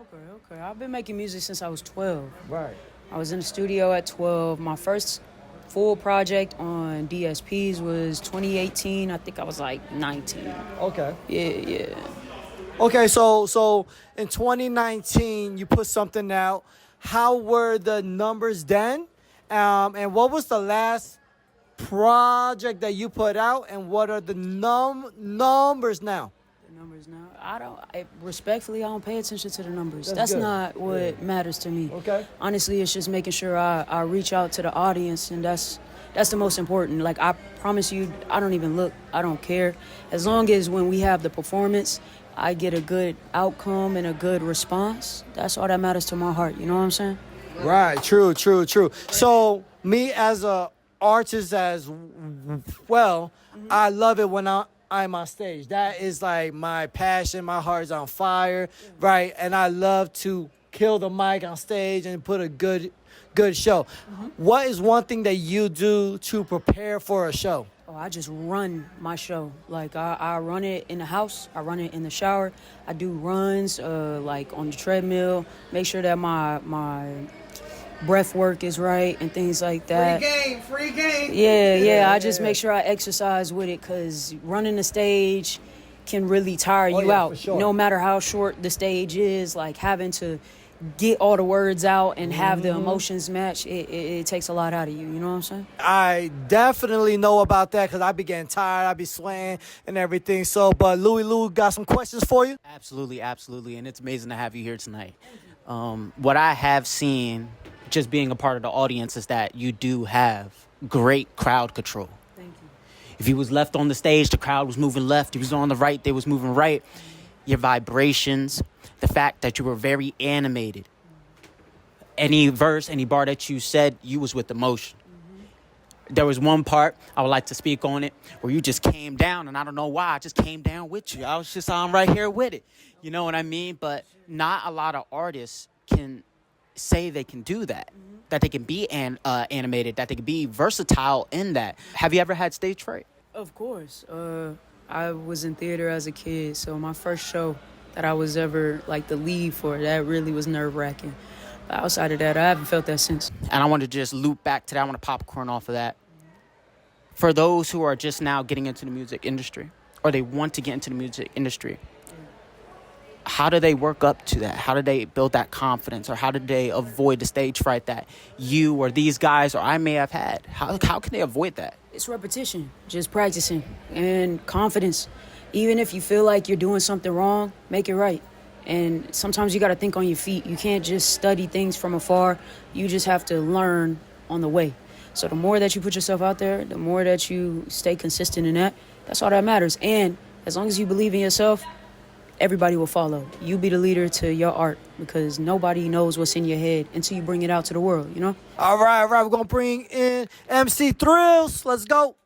Okay. I've been making music since I was 12. Right. I was in the studio at 12. My first full project on DSPs was 2018. I think I was like 19. Okay. Yeah. Okay, so in 2019 you put something out. How were the numbers then? And what was the last project that you put out, and what are the numbers now? The numbers now. Respectfully, I don't pay attention to the numbers. That's That's good. not what matters to me. Okay. Honestly, it's just making sure I reach out to the audience, and that's the most important. Like, I promise you, I don't even look. I don't care. As long as when we have the performance, I get a good outcome and a good response, that's all that matters to my heart. You know what I'm saying? Right, true. So me as a artist as well, I love it when I'm on stage. That is like my passion. My heart is on fire, right? And I love to kill the mic on stage and put a good show. What is one thing that you do to prepare for a show? Oh, I just run my show. Like, I run it in the house. I run it in the shower. I do runs, like on the treadmill. Make sure that my breath work is right and things like that. Free game. Yeah. I just make sure I exercise with it, because running the stage can really tire you out. For sure. No matter how short the stage is, like having to get all the words out and have the emotions match, it takes a lot out of you. You know what I'm saying? I definitely know about that because I be getting tired. I be sweating and everything. So, but Louie Lou got some questions for you. Absolutely. And it's amazing to have you here tonight. What I have seen, just being a part of the audience, is that you do have great crowd control. Thank you. If you was left on the stage, the crowd was moving left. If you was on the right, they was moving right. Your vibrations, the fact that you were very animated. Any verse, any bar that you said, you was with emotion. There was one part, I would like to speak on it, where you just came down, and I don't know why, I just came down with you. I was just on right here with it. You know what I mean? But not a lot of artists can say they can do that, that they can be animated, that they can be versatile in that. Have you ever had stage fright? Of course. I was in theater as a kid, so my first show that I was ever like the lead for, that really was nerve-wracking. But outside of that, I haven't felt that since. And I want to just loop back to that. I want to popcorn off of that. For those who are just now getting into the music industry, or they want to get into the music industry, how do they work up to that? How do they build that confidence? Or how do they avoid the stage fright that you or these guys or I may have had? How can they avoid that? It's repetition, just practicing, and confidence. Even if you feel like you're doing something wrong, make it right. And sometimes you got to think on your feet. You can't just study things from afar. You just have to learn on the way. So the more that you put yourself out there, the more that you stay consistent in that, that's all that matters. And as long as you believe in yourself, everybody will follow. You be the leader to your art, because nobody knows what's in your head until you bring it out to the world, you know? All right. We're going to bring in MC Thrillz. Let's go.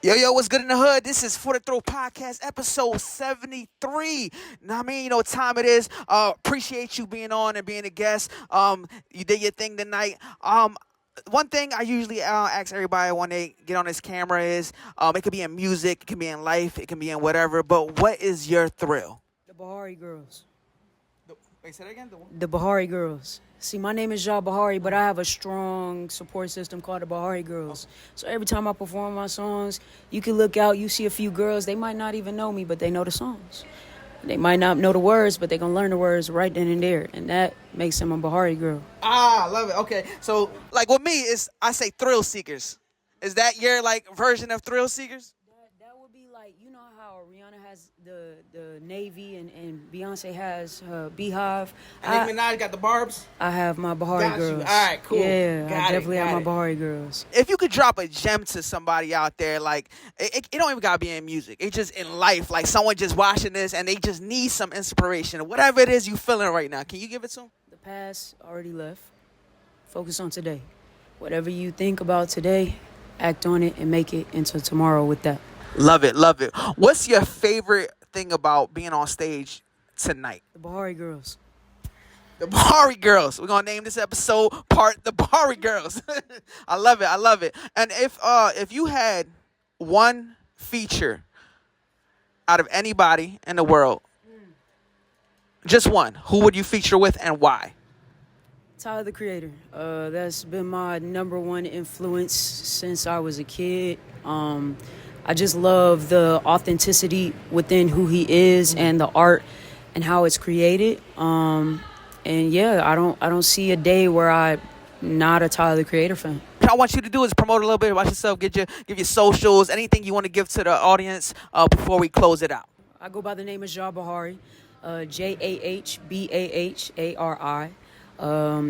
Yo, what's good in the hood? This is For the Thrill Podcast, episode 73. Know what I mean? You know what time it is. Appreciate you being on and being a guest. You did your thing tonight. One thing I usually ask everybody when they get on this camera is, it could be in music, it can be in life, it can be in whatever, but what is your thrill? The Bahari girls. Wait, say that again? The Bahari girls. See, my name is Ja Bahari, but I have a strong support system called the Bahari Girls. So every time I perform my songs, you can look out, you see a few girls, they might not even know me, but they know the songs. They might not know the words, but they're going to learn the words right then and there. And that makes them a Bahari girl. I love it. Okay, so like with me, I say thrill seekers. Is that your like version of thrill seekers? That would be like, you know how Rihanna has the Navy and Beyonce has Beehive. And Nicki Minaj got the Barbs? I have my Bahari Got you. girls. All right, cool. Yeah, Got I definitely it, have my got it. Bahari girls. If you could drop a gem to somebody out there, like, it don't even gotta be in music. It's just in life. Like, someone just watching this and they just need some inspiration. Whatever it is you feeling right now, can you give it to them? The past already left. Focus on today. Whatever you think about today, act on it and make it into tomorrow with that. Love it, love it. What's your favorite thing about being on stage tonight? The Bahari girls. The Bahari Girls. We're gonna name this episode part The Bahari Girls. I love it. And if you had one feature out of anybody in the world, just one, who would you feature with and why? Tyler, the Creator. That's been my number one influence since I was a kid. I just love the authenticity within who he is and the art and how it's created. And yeah, I don't see a day where I'm not a Tyler, the Creator fan. What I want you to do is promote a little bit about yourself, give your socials, anything you want to give to the audience before we close it out. I go by the name of Bahari, Jahbahari.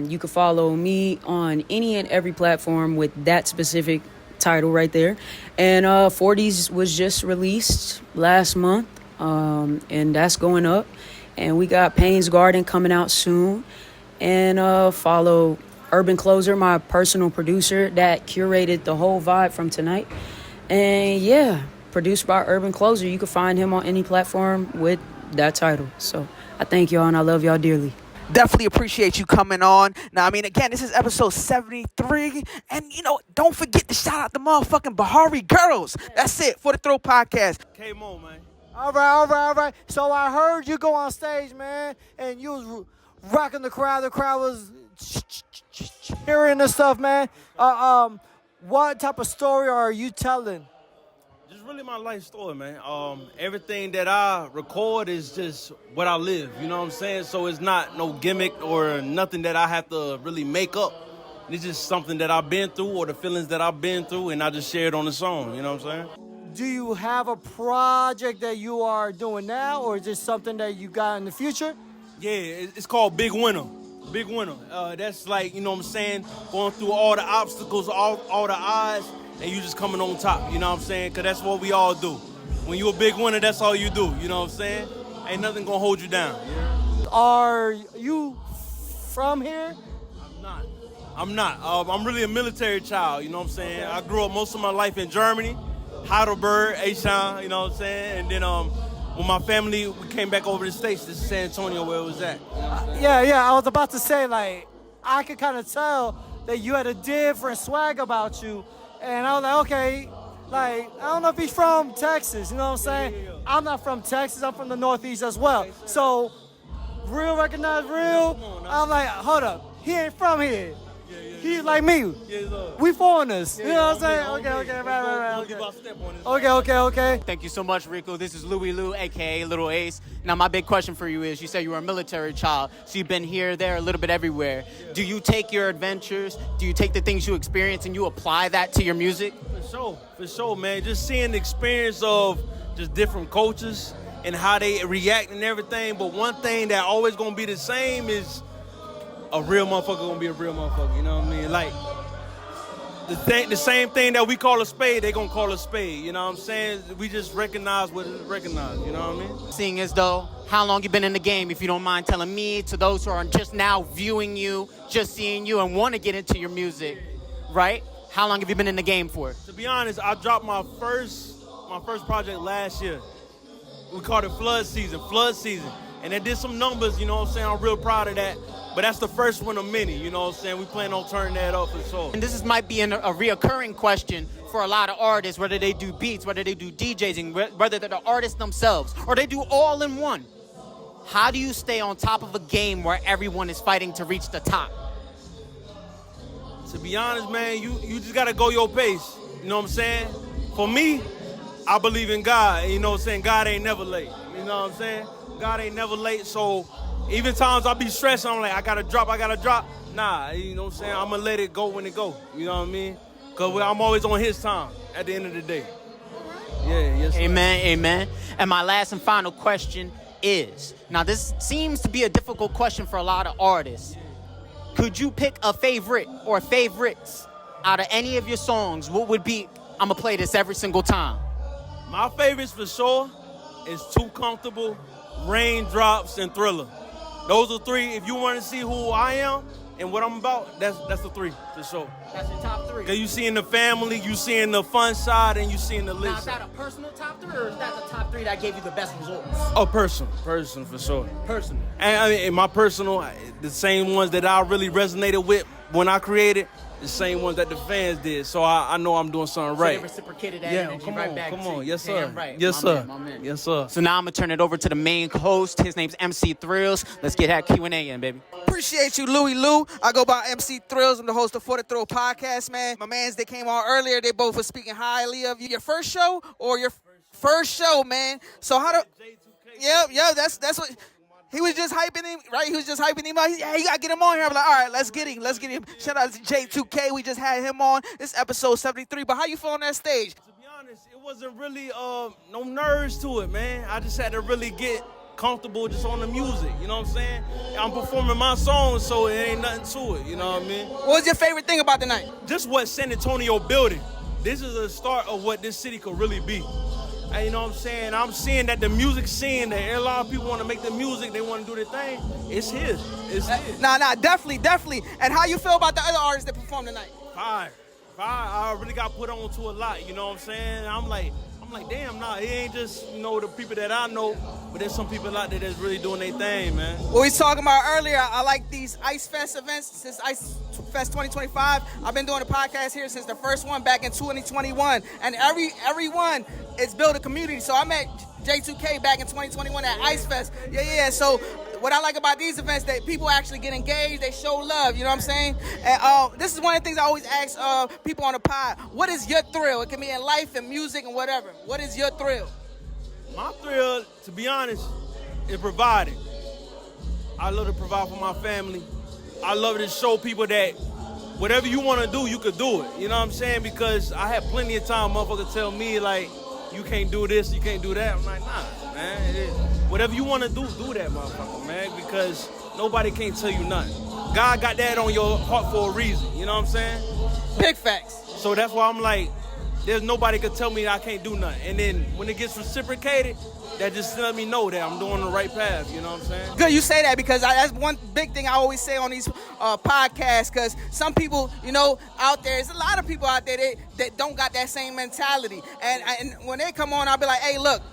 You can follow me on any and every platform with that specific title right there. And 40s was just released last month, and that's going up. And we got Payne's Garden coming out soon. And follow Urban Closer, my personal producer that curated the whole vibe from tonight. And yeah, produced by Urban Closer. You can find him on any platform with that title. So I thank y'all and I love y'all dearly. Definitely appreciate you coming on. Now, I mean, again, this is episode 73. And, don't forget to shout out the motherfucking Bahari girls. That's it for the Thrill Podcast. Came on, man. All right. So I heard you go on stage, man, and you was rocking the crowd. The crowd was cheering and stuff, man. What type of story are you telling? Just really my life story, man. Everything that I record is just what I live, you know what I'm saying? So it's not no gimmick or nothing that I have to really make up. It's just something that I've been through or the feelings that I've been through, and I just share it on the song, you know what I'm saying? Do you have a project that you are doing now, or is this something that you got in the future? Yeah, it's called Big Winner. Big Winner. That's like, you know what I'm saying, going through all the obstacles, all the odds, and you just coming on top, you know what I'm saying? Because that's what we all do. When you a big winner, that's all you do, you know what I'm saying? Ain't nothing going to hold you down. Yeah. Are you from here? I'm not. I'm really a military child, you know what I'm saying? I grew up most of my life in Germany, Heidelberg, Aachen, you know what I'm saying? And then when my family, we came back over to the States, this is San Antonio where it was at. You know Yeah, I was about to say, like, I could kind of tell that you had a different swag about you. And I was like, okay, like, I don't know if he's from Texas, you know what I'm saying? Yeah. I'm not from Texas, I'm from the Northeast as well. So, real recognize real. I'm like, hold up, he ain't from here. He's like me. We foreigners. You know what I'm saying? Okay, right. Okay. Thank you so much, Rico. This is Louie Lou, a.k.a. Little Ace. Now, my big question for you is, you said you were a military child, so you've been here, there, a little bit everywhere. Do you take your adventures, do you take the things you experience and you apply that to your music? For sure, man. Just seeing the experience of just different cultures and how they react and everything. But one thing that always going to be the same is a real motherfucker gonna be a real motherfucker, you know what I mean? Like, the same thing that we call a spade, they gonna call a spade, you know what I'm saying? We just recognize what is recognized, you know what I mean? Seeing as though, how long you been in the game, if you don't mind telling me, to those who are just now viewing you, just seeing you, and want to get into your music, right? How long have you been in the game for? To be honest, I dropped my first project last year. We called it Flood Season. And it did some numbers, you know what I'm saying? I'm real proud of that. But that's the first one of many, you know what I'm saying? We plan on turning that up for sure. And this might be a reoccurring question for a lot of artists, whether they do beats, whether they do DJing, whether they're the artists themselves, or they do all in one. How do you stay on top of a game where everyone is fighting to reach the top? To be honest, man, you just got to go your pace, you know what I'm saying? For me, I believe in God, you know what I'm saying? God ain't never late, you know what I'm saying? God ain't never late, so even times I be stressed, I'm like, I gotta drop. Nah, you know what I'm saying? I'm gonna let it go when it go, you know what I mean? Because I'm always on his time at the end of the day. Yeah, yes, sir. Amen. And my last and final question is, now this seems to be a difficult question for a lot of artists. Could you pick a favorite or favorites out of any of your songs? What would be, I'm gonna play this every single time? My favorites for sure is Too Comfortable, Raindrops, and Thriller. Those are three. If you want to see who I am and what I'm about, that's the three for sure. That's your top three. Because you see in the family, you see in the fun side, and you see in the list. Now, is that a personal top three, or is that the top three that gave you the best results? Oh, personal for sure. Personal. And I mean, in my personal, the same ones that I really resonated with when I created, the same ones that the fans did. So I know I'm doing something right. So they reciprocated that Yeah, energy come right on, back come to on. you. Yes, sir. Damn right. Yes, My sir. man, my man. Yes, sir. So now I'm gonna turn it over to the main host. His name's MC Thrillz. Let's get that Q&A in, baby. Appreciate you, Louie Lou. I go by MC Thrillz. I'm the host of For the Thrill podcast, man. My mans, they came on earlier. They both were speaking highly of you. Your first show or your first show, man? So how do... Yeah, that's what... He was just hyping him, right? He was just hyping him up. Hey, you got to get him on here. I'm like, all right, let's get him. Shout out to J2K. We just had him on. This episode 73. But how you feel on that stage? To be honest, it wasn't really no nerves to it, man. I just had to really get comfortable just on the music, you know what I'm saying? I'm performing my songs, so it ain't nothing to it, you know what I mean? What was your favorite thing about the night? Just what San Antonio building. This is the start of what this city could really be. And you know what I'm saying? I'm seeing that the music scene, that a lot of people want to make the music, they want to do their thing. It's his. It's his. Nah, definitely. And how you feel about the other artists that performed tonight? Fire. I really got put on to a lot, you know what I'm saying? I'm like, damn, nah, it ain't just, the people that I know, but there's some people out there that's really doing their thing, man. What we was talking about earlier, I like these Ice Fest events since Ice Fest 2025. I've been doing a podcast here since the first one back in 2021, and every one is build a community. So I met J2K back in 2021 at Ice Fest. Yeah. So what I like about these events, that people actually get engaged, they show love, you know what I'm saying? And this is one of the things I always ask people on the pod, what is your thrill? It can be in life and music and whatever. What is your thrill? My thrill, to be honest, is providing. I love to provide for my family. I love to show people that whatever you want to do, you could do it. You know what I'm saying? Because I had plenty of time motherfuckers tell me, like, you can't do this, you can't do that. I'm like, nah, man. Whatever you want to do that, motherfucker, man. Because nobody can't tell you nothing. God got that on your heart for a reason. You know what I'm saying? Big facts. So that's why I'm like, there's nobody could tell me I can't do nothing. And then when it gets reciprocated, that just let me know that I'm doing the right path. You know what I'm saying? Good, you say that because that's one big thing I always say on these podcasts. Because some people, out there, there's a lot of people out there that don't got that same mentality. And when they come on, I'll be like, hey, look,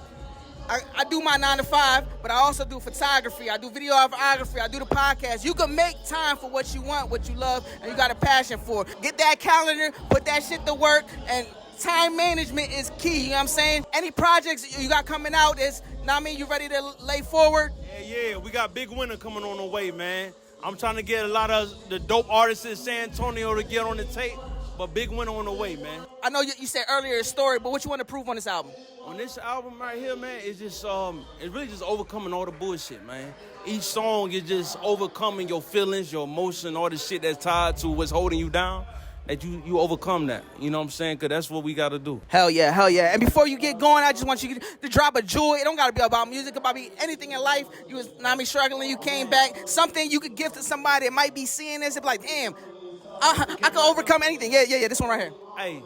I do my 9 to 5, but I also do photography. I do videography. I do the podcast. You can make time for what you want, what you love, and you got a passion for. Get that calendar, put that shit to work, and time management is key, you know what I'm saying? Any projects you got coming out you ready to lay forward? Yeah, we got big winter coming on the way, man. I'm trying to get a lot of the dope artists in San Antonio to get on the tape, but big winter on the way, man. I know you said earlier a story, but what you want to prove on this album? On this album right here, man, it's just it's really just overcoming all the bullshit, man. Each song is just overcoming your feelings, your emotion, all the shit that's tied to what's holding you down. That you overcome that, you know what I'm saying? Because that's what we got to do. Hell yeah. And before you get going, I just want you to drop a jewel. It don't got to be about music. It about be anything in life. You was struggling, you came back. Something you could give to somebody that might be seeing this and be like, damn, I can overcome anything. Yeah, this one right here. Hey,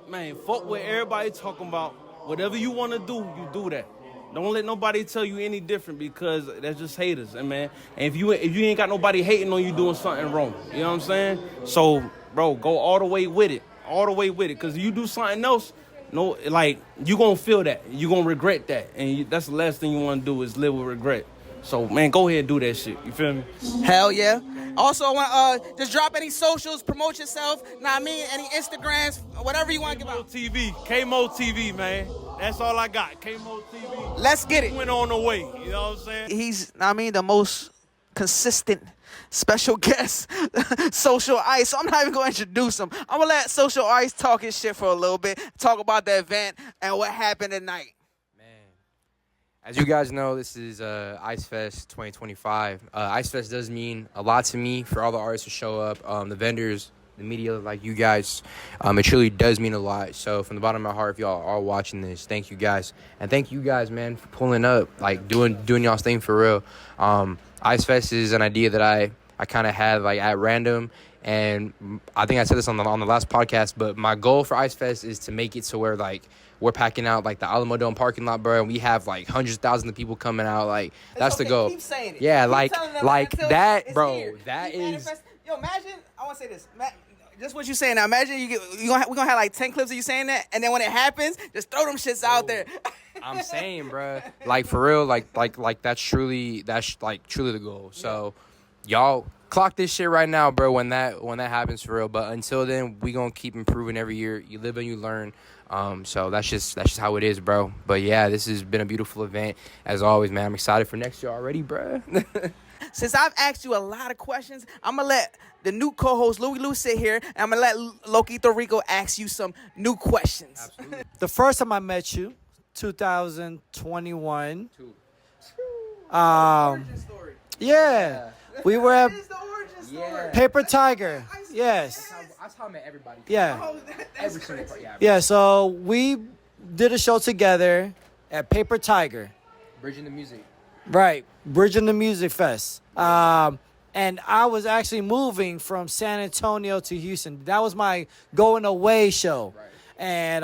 man, fuck what everybody talking about. Whatever you want to do, you do that. Don't let nobody tell you any different because that's just haters, man. And if you ain't got nobody hating on you doing something wrong, you know what I'm saying? So, bro, go all the way with it. Because if you do something else, you going to feel that. You going to regret that. And that's the last thing you want to do is live with regret. So, man, go ahead and do that shit. You feel me? Hell yeah. Also, I want to just drop any socials, promote yourself. Any Instagrams, whatever you want to give out. K-Mo TV, man. That's all I got. K-Mo TV. Let's get it. Went on the way. You know what I'm saying? He's, the most consistent special guest, Social Ice. So I'm not even going to introduce him. I'm going to let Social Ice talk his shit for a little bit, talk about the event and what happened tonight. As you guys know, this is Ice Fest 2025. Ice Fest does mean a lot to me for all the artists to show up, the vendors, the media like you guys. It truly does mean a lot. So from the bottom of my heart, if y'all are watching this, thank you guys. And thank you guys, man, for pulling up, doing y'all's thing for real. Ice Fest is an idea that I kind of had at random. And I think I said this on the last podcast, but my goal for Ice Fest is to make it to where we're packing out the Alamo Dome parking lot, bro, and we have hundreds of thousands of people coming out. That's the goal. Keep saying it. Yeah, keep that, bro. Here. That is. Yo, imagine. I want to say this. Just what you saying now. Imagine we're gonna have 10 clips of you saying that, and then when it happens, just throw them shits out there. I'm saying, bro. For real, that's truly the goal. So, y'all clock this shit right now, bro, when that happens for real. But until then, we gonna keep improving every year. You live and you learn. So that's just how it is, bro. But yeah, this has been a beautiful event as always, man. I'm excited for next year already, bro. Since I've asked you a lot of questions, I'm going to let the new co-host, Louie Lou, sit here, and I'm going to let Lokito Rico ask you some new questions. Absolutely. The first time I met you, 2021. Yeah. We were at Paper Tiger. Yes. That's how I met everybody. Yeah. Every single part. Yeah, so we did a show together at Paper Tiger. Bridging the music. Right, Bridging the Music Fest. And I was actually moving from San Antonio to Houston. That was my going away show. Right. And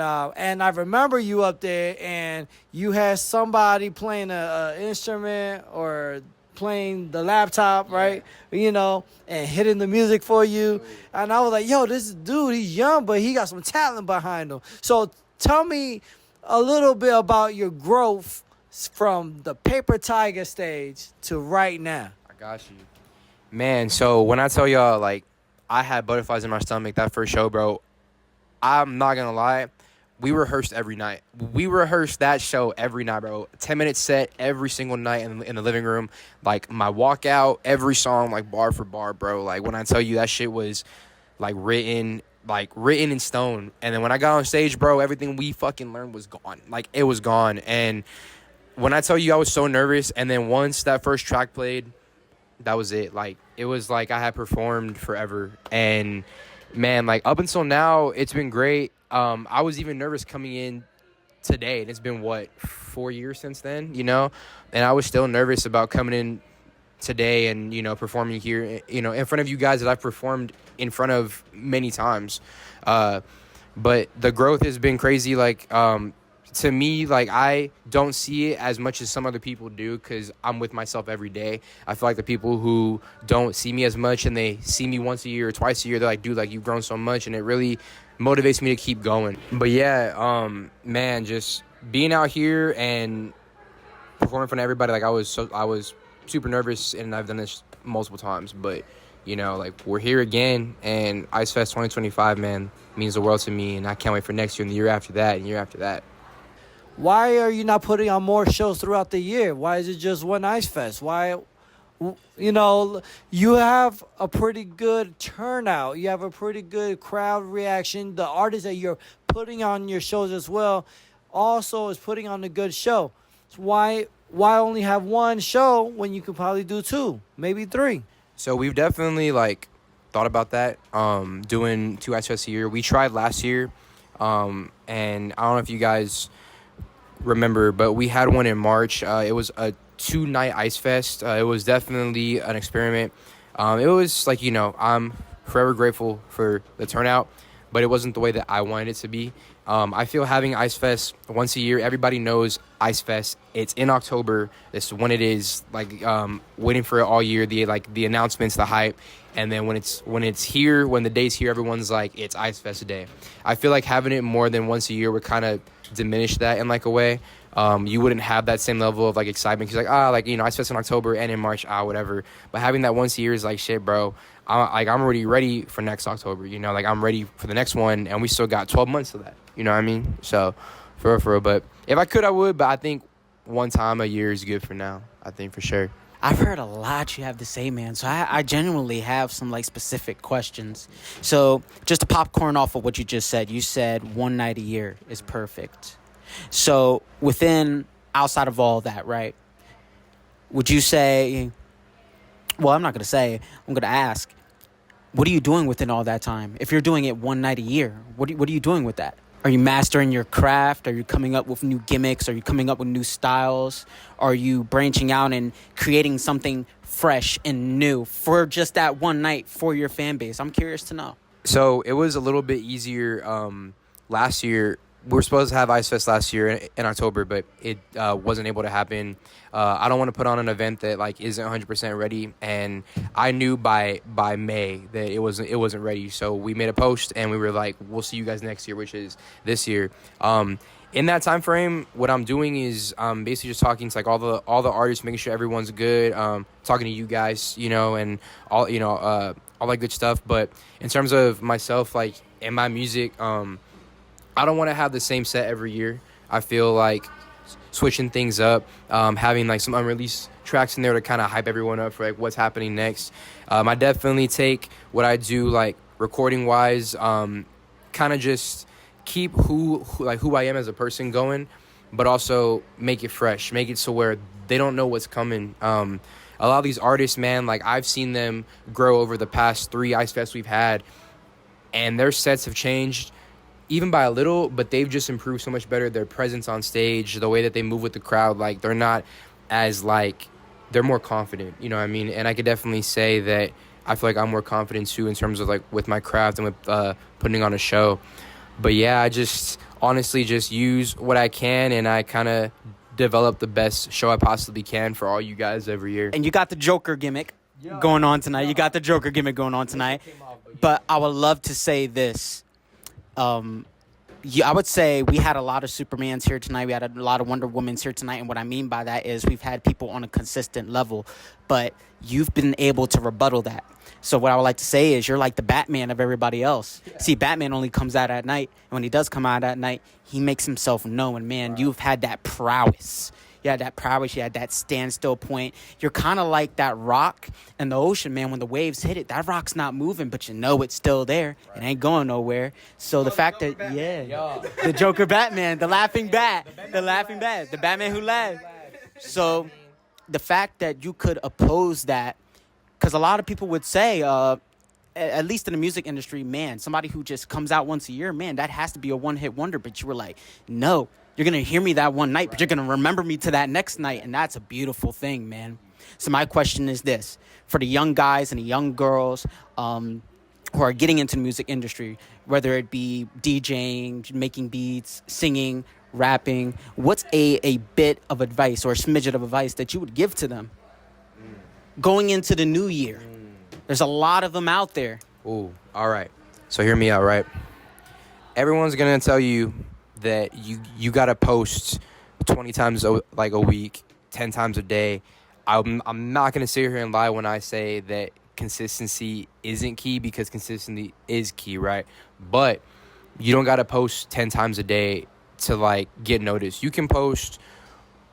I remember you up there, and you had somebody playing an instrument or playing the laptop, right? You know, and hitting the music for you. And I was like, yo, this dude, he's young, but he got some talent behind him. So tell me a little bit about your growth from the Paper Tiger stage to right now. I got you. Man, so when I tell y'all, like, I had butterflies in my stomach that first show, bro, I'm not gonna lie, we rehearsed every night. We rehearsed that show every night, bro. 10-minute set every single night in the living room. Like, my walkout, every song, like, bar for bar, bro. Like, when I tell you that shit was, like, written in stone. And then when I got on stage, bro, everything we fucking learned was gone. Like, it was gone. And when I tell you I was so nervous, and then once that first track played, that was it. Like, it was like I had performed forever. And, man, like, up until now, it's been great. I was even nervous coming in today, and it's been, 4 years since then, you know? And I was still nervous about coming in today and, you know, performing here, you know, in front of you guys that I've performed in front of many times. But the growth has been crazy. Like, to me, like, I don't see it as much as some other people do because I'm with myself every day. I feel like the people who don't see me as much and they see me once a year or twice a year, they're like, dude, like, you've grown so much, and it really motivates me to keep going. But yeah, man, just being out here and performing in front of everybody, like, I was super nervous, and I've done this multiple times, but, you know, like, we're here again, and Ice Fest 2025, man, means the world to me, and I can't wait for next year and the year after that and the year after that. Why are you not putting on more shows throughout the year? Why is it just one Ice Fest? Why, you know, you have a pretty good turnout. You have a pretty good crowd reaction. The artists that you're putting on your shows as well also is putting on a good show. So why only have one show when you could probably do two, maybe three? So we've definitely, like, thought about that, doing 2 Ice Fests a year. We tried last year, and I don't know if you guys remember, but we had one in March. It was a 2-night Ice Fest. It was definitely an experiment. It was, like, you know, I'm forever grateful for the turnout, but it wasn't the way that I wanted it to be. I feel having Ice Fest once a year, everybody knows Ice Fest. It's in October. This is when it is, like, waiting for it all year, the announcements, the hype. And then when it's here, when the day's here, everyone's like, it's Ice Fest Day. I feel like having it more than once a year would kind of diminish that in, like, a way. You wouldn't have that same level of, like, excitement. Because, like, you know, Ice Fest in October and in March, whatever. But having that once a year is like, shit, bro. I'm already ready for next October, you know? Like, I'm ready for the next one, and we still got 12 months of that. You know what I mean? So, for real. But if I could, I would. But I think one time a year is good for now. I think for sure. I've heard a lot you have to say, man. So I genuinely have some, like, specific questions. So just to popcorn off of what you just said, you said one night a year is perfect. So outside of all that, right, would you say, well, I'm not going to say, I'm going to ask, what are you doing within all that time? If you're doing it one night a year, what are you doing with that? Are you mastering your craft? Are you coming up with new gimmicks? Are you coming up with new styles? Are you branching out and creating something fresh and new for just that one night for your fan base? I'm curious to know. So it was a little bit easier last year. We were supposed to have Ice Fest last year in October, but it wasn't able to happen. I don't want to put on an event that, like, isn't 100% ready, and I knew by May that it wasn't ready. So we made a post, and we were like, we'll see you guys next year, which is this year. in that time frame, what I'm doing is basically just talking to like all the artists, making sure everyone's good, talking to you guys, and all that good stuff. But in terms of myself, like in my music, I don't want to have the same set every year. I feel like switching things up, having like some unreleased tracks in there to kind of hype everyone up for like what's happening next. I definitely take what I do like recording wise, kind of just keep who I am as a person going, but also make it fresh, make it so where they don't know what's coming. A lot of these artists, man, like I've seen them grow over the past 3 Ice Fests we've had, and their sets have changed even by a little, but they've just improved so much better. Their presence on stage, the way that they move with the crowd, like they're not as like, they're more confident, you know what I mean? And I could definitely say that I feel like I'm more confident too in terms of like with my craft and with putting on a show. But yeah, I just honestly just use what I can, and I kind of develop the best show I possibly can for all you guys every year. And you got the Joker gimmick going on tonight. But I would love to say this. I would say we had a lot of Supermans here tonight. We had a lot of Wonder Womans here tonight. And what I mean by that is we've had people on a consistent level, but you've been able to rebuttal that. So what I would like to say is you're like the Batman of everybody else. Yeah. See, Batman only comes out at night. And when he does come out at night, he makes himself known. Man, right. You've had that prowess. You had that prowess. You had that standstill point. You're kind of like that rock in the ocean, man. When the waves hit it, that rock's not moving, but you know it's still there. Right. It ain't going nowhere. So the fact that, the Joker Batman, the laughing bat, the Batman who laughed. So the fact that you could oppose that, because a lot of people would say, at least in the music industry, man, somebody who just comes out once a year, man, that has to be a one-hit wonder. But you were like, no, you're going to hear me that one night, but you're going to remember me to that next night. And that's a beautiful thing, man. So my question is this. For the young guys and the young girls who are getting into the music industry, whether it be DJing, making beats, singing, rapping, what's a bit of advice or a smidget of advice that you would give to them going into the new year? There's a lot of them out there. Ooh, all right. So hear me out, right? Everyone's going to tell you that you got to post 20 times a week, 10 times a day. I'm not going to sit here and lie when I say that consistency isn't key, because consistency is key, right? But you don't got to post 10 times a day to like get noticed. You can post,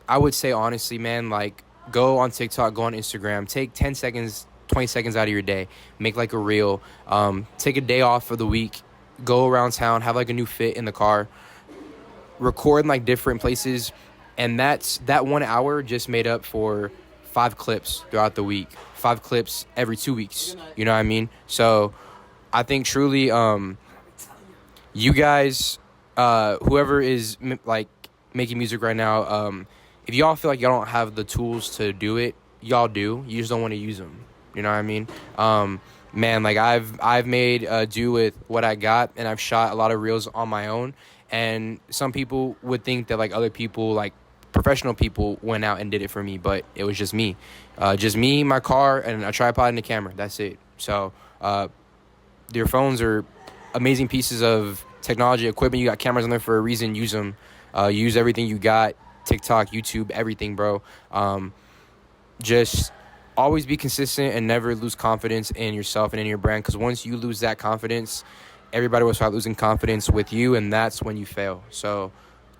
I would say honestly, man, like go on TikTok, go on Instagram, take 10 seconds, 20 seconds out of your day, make like a reel, take a day off for the week, go around town, have like a new fit in the car, record in like different places, and that 1 hour just made up for 5 clips throughout the week, 5 clips every 2 weeks, you know what I mean? So I think truly you guys, whoever is like making music right now, if y'all feel like y'all don't have the tools to do it, y'all do. You just don't want to use them. You know what I mean? Man, like I've made do with what I got, and I've shot a lot of reels on my own. And some people would think that like other people, like professional people, went out and did it for me, but it was just me, my car, and a tripod and a camera. That's it. So your phones are amazing pieces of technology, equipment. You got cameras on there for a reason. Use them. Use everything you got. TikTok, YouTube, everything, bro. Just always be consistent and never lose confidence in yourself and in your brand, because once you lose that confidence, everybody will start losing confidence with you, and that's when you fail. So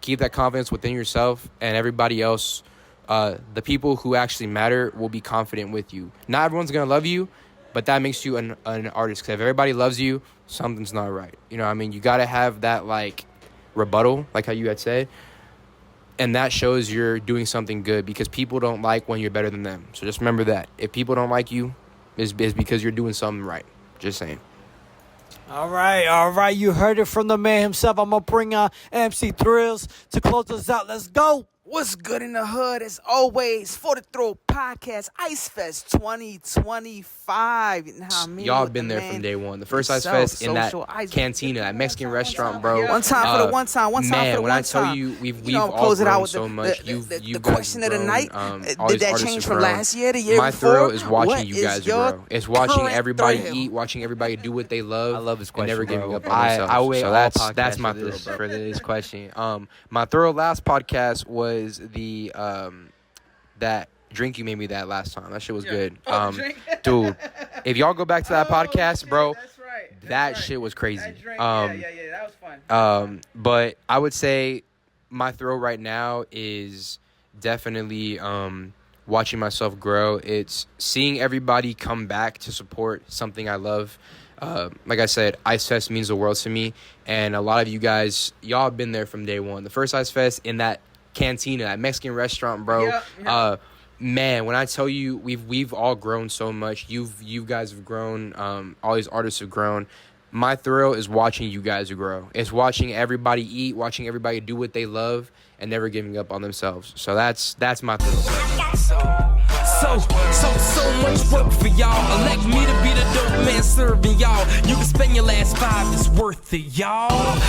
keep that confidence within yourself, and everybody else, the people who actually matter, will be confident with you. Not everyone's going to love you, but that makes you an artist, because if everybody loves you, something's not right. You know what I mean? You got to have that like rebuttal, like how you had said. And that shows you're doing something good, because people don't like when you're better than them. So just remember that. If people don't like you, it's because you're doing something right. Just saying. All right. You heard it from the man himself. I'm going to bring MC Thrillz to close us out. Let's go. What's good in the hood? As always, for the Thrill Podcast Ice Fest 2025. You know what I mean? Y'all With been the there man from day one. The first Ice himself, Fest in that Social Ice. cantina, that Mexican restaurant, bro. One time for the one time. One time man, for the when one I tell time. you, we've know, all close it out grown with so much. the question of the night. All Did these that artists change have from grown. last year, the year My before? thrill is watching What you is guys your grow. It's watching current everybody thrill? eat, watching everybody do what they love. I love this and question, never bro. giving up on themselves. I wait so all that's podcasts my for thrill, this, bro. for this question. My thrill last podcast was the that drink you made me that last time. That shit was good. Dude, if y'all go back to that podcast, bro, That's right. that shit was crazy. That drink, that was fun. But I would say my thrill right now is definitely watching myself grow. It's seeing everybody come back to support something I love. Like I said, Ice Fest means the world to me, and a lot of you guys, y'all have been there from day one. The first Ice Fest in that cantina, that Mexican restaurant, bro. Man, when I tell you we've all grown so much. You guys have grown. All these artists have grown. My thrill is watching you guys grow. It's watching everybody eat, watching everybody do what they love, and never giving up on themselves. So that's my thrill. So much work for y'all. Elect me to be the dope man serving y'all. You can spend your last 5, it's worth it, y'all.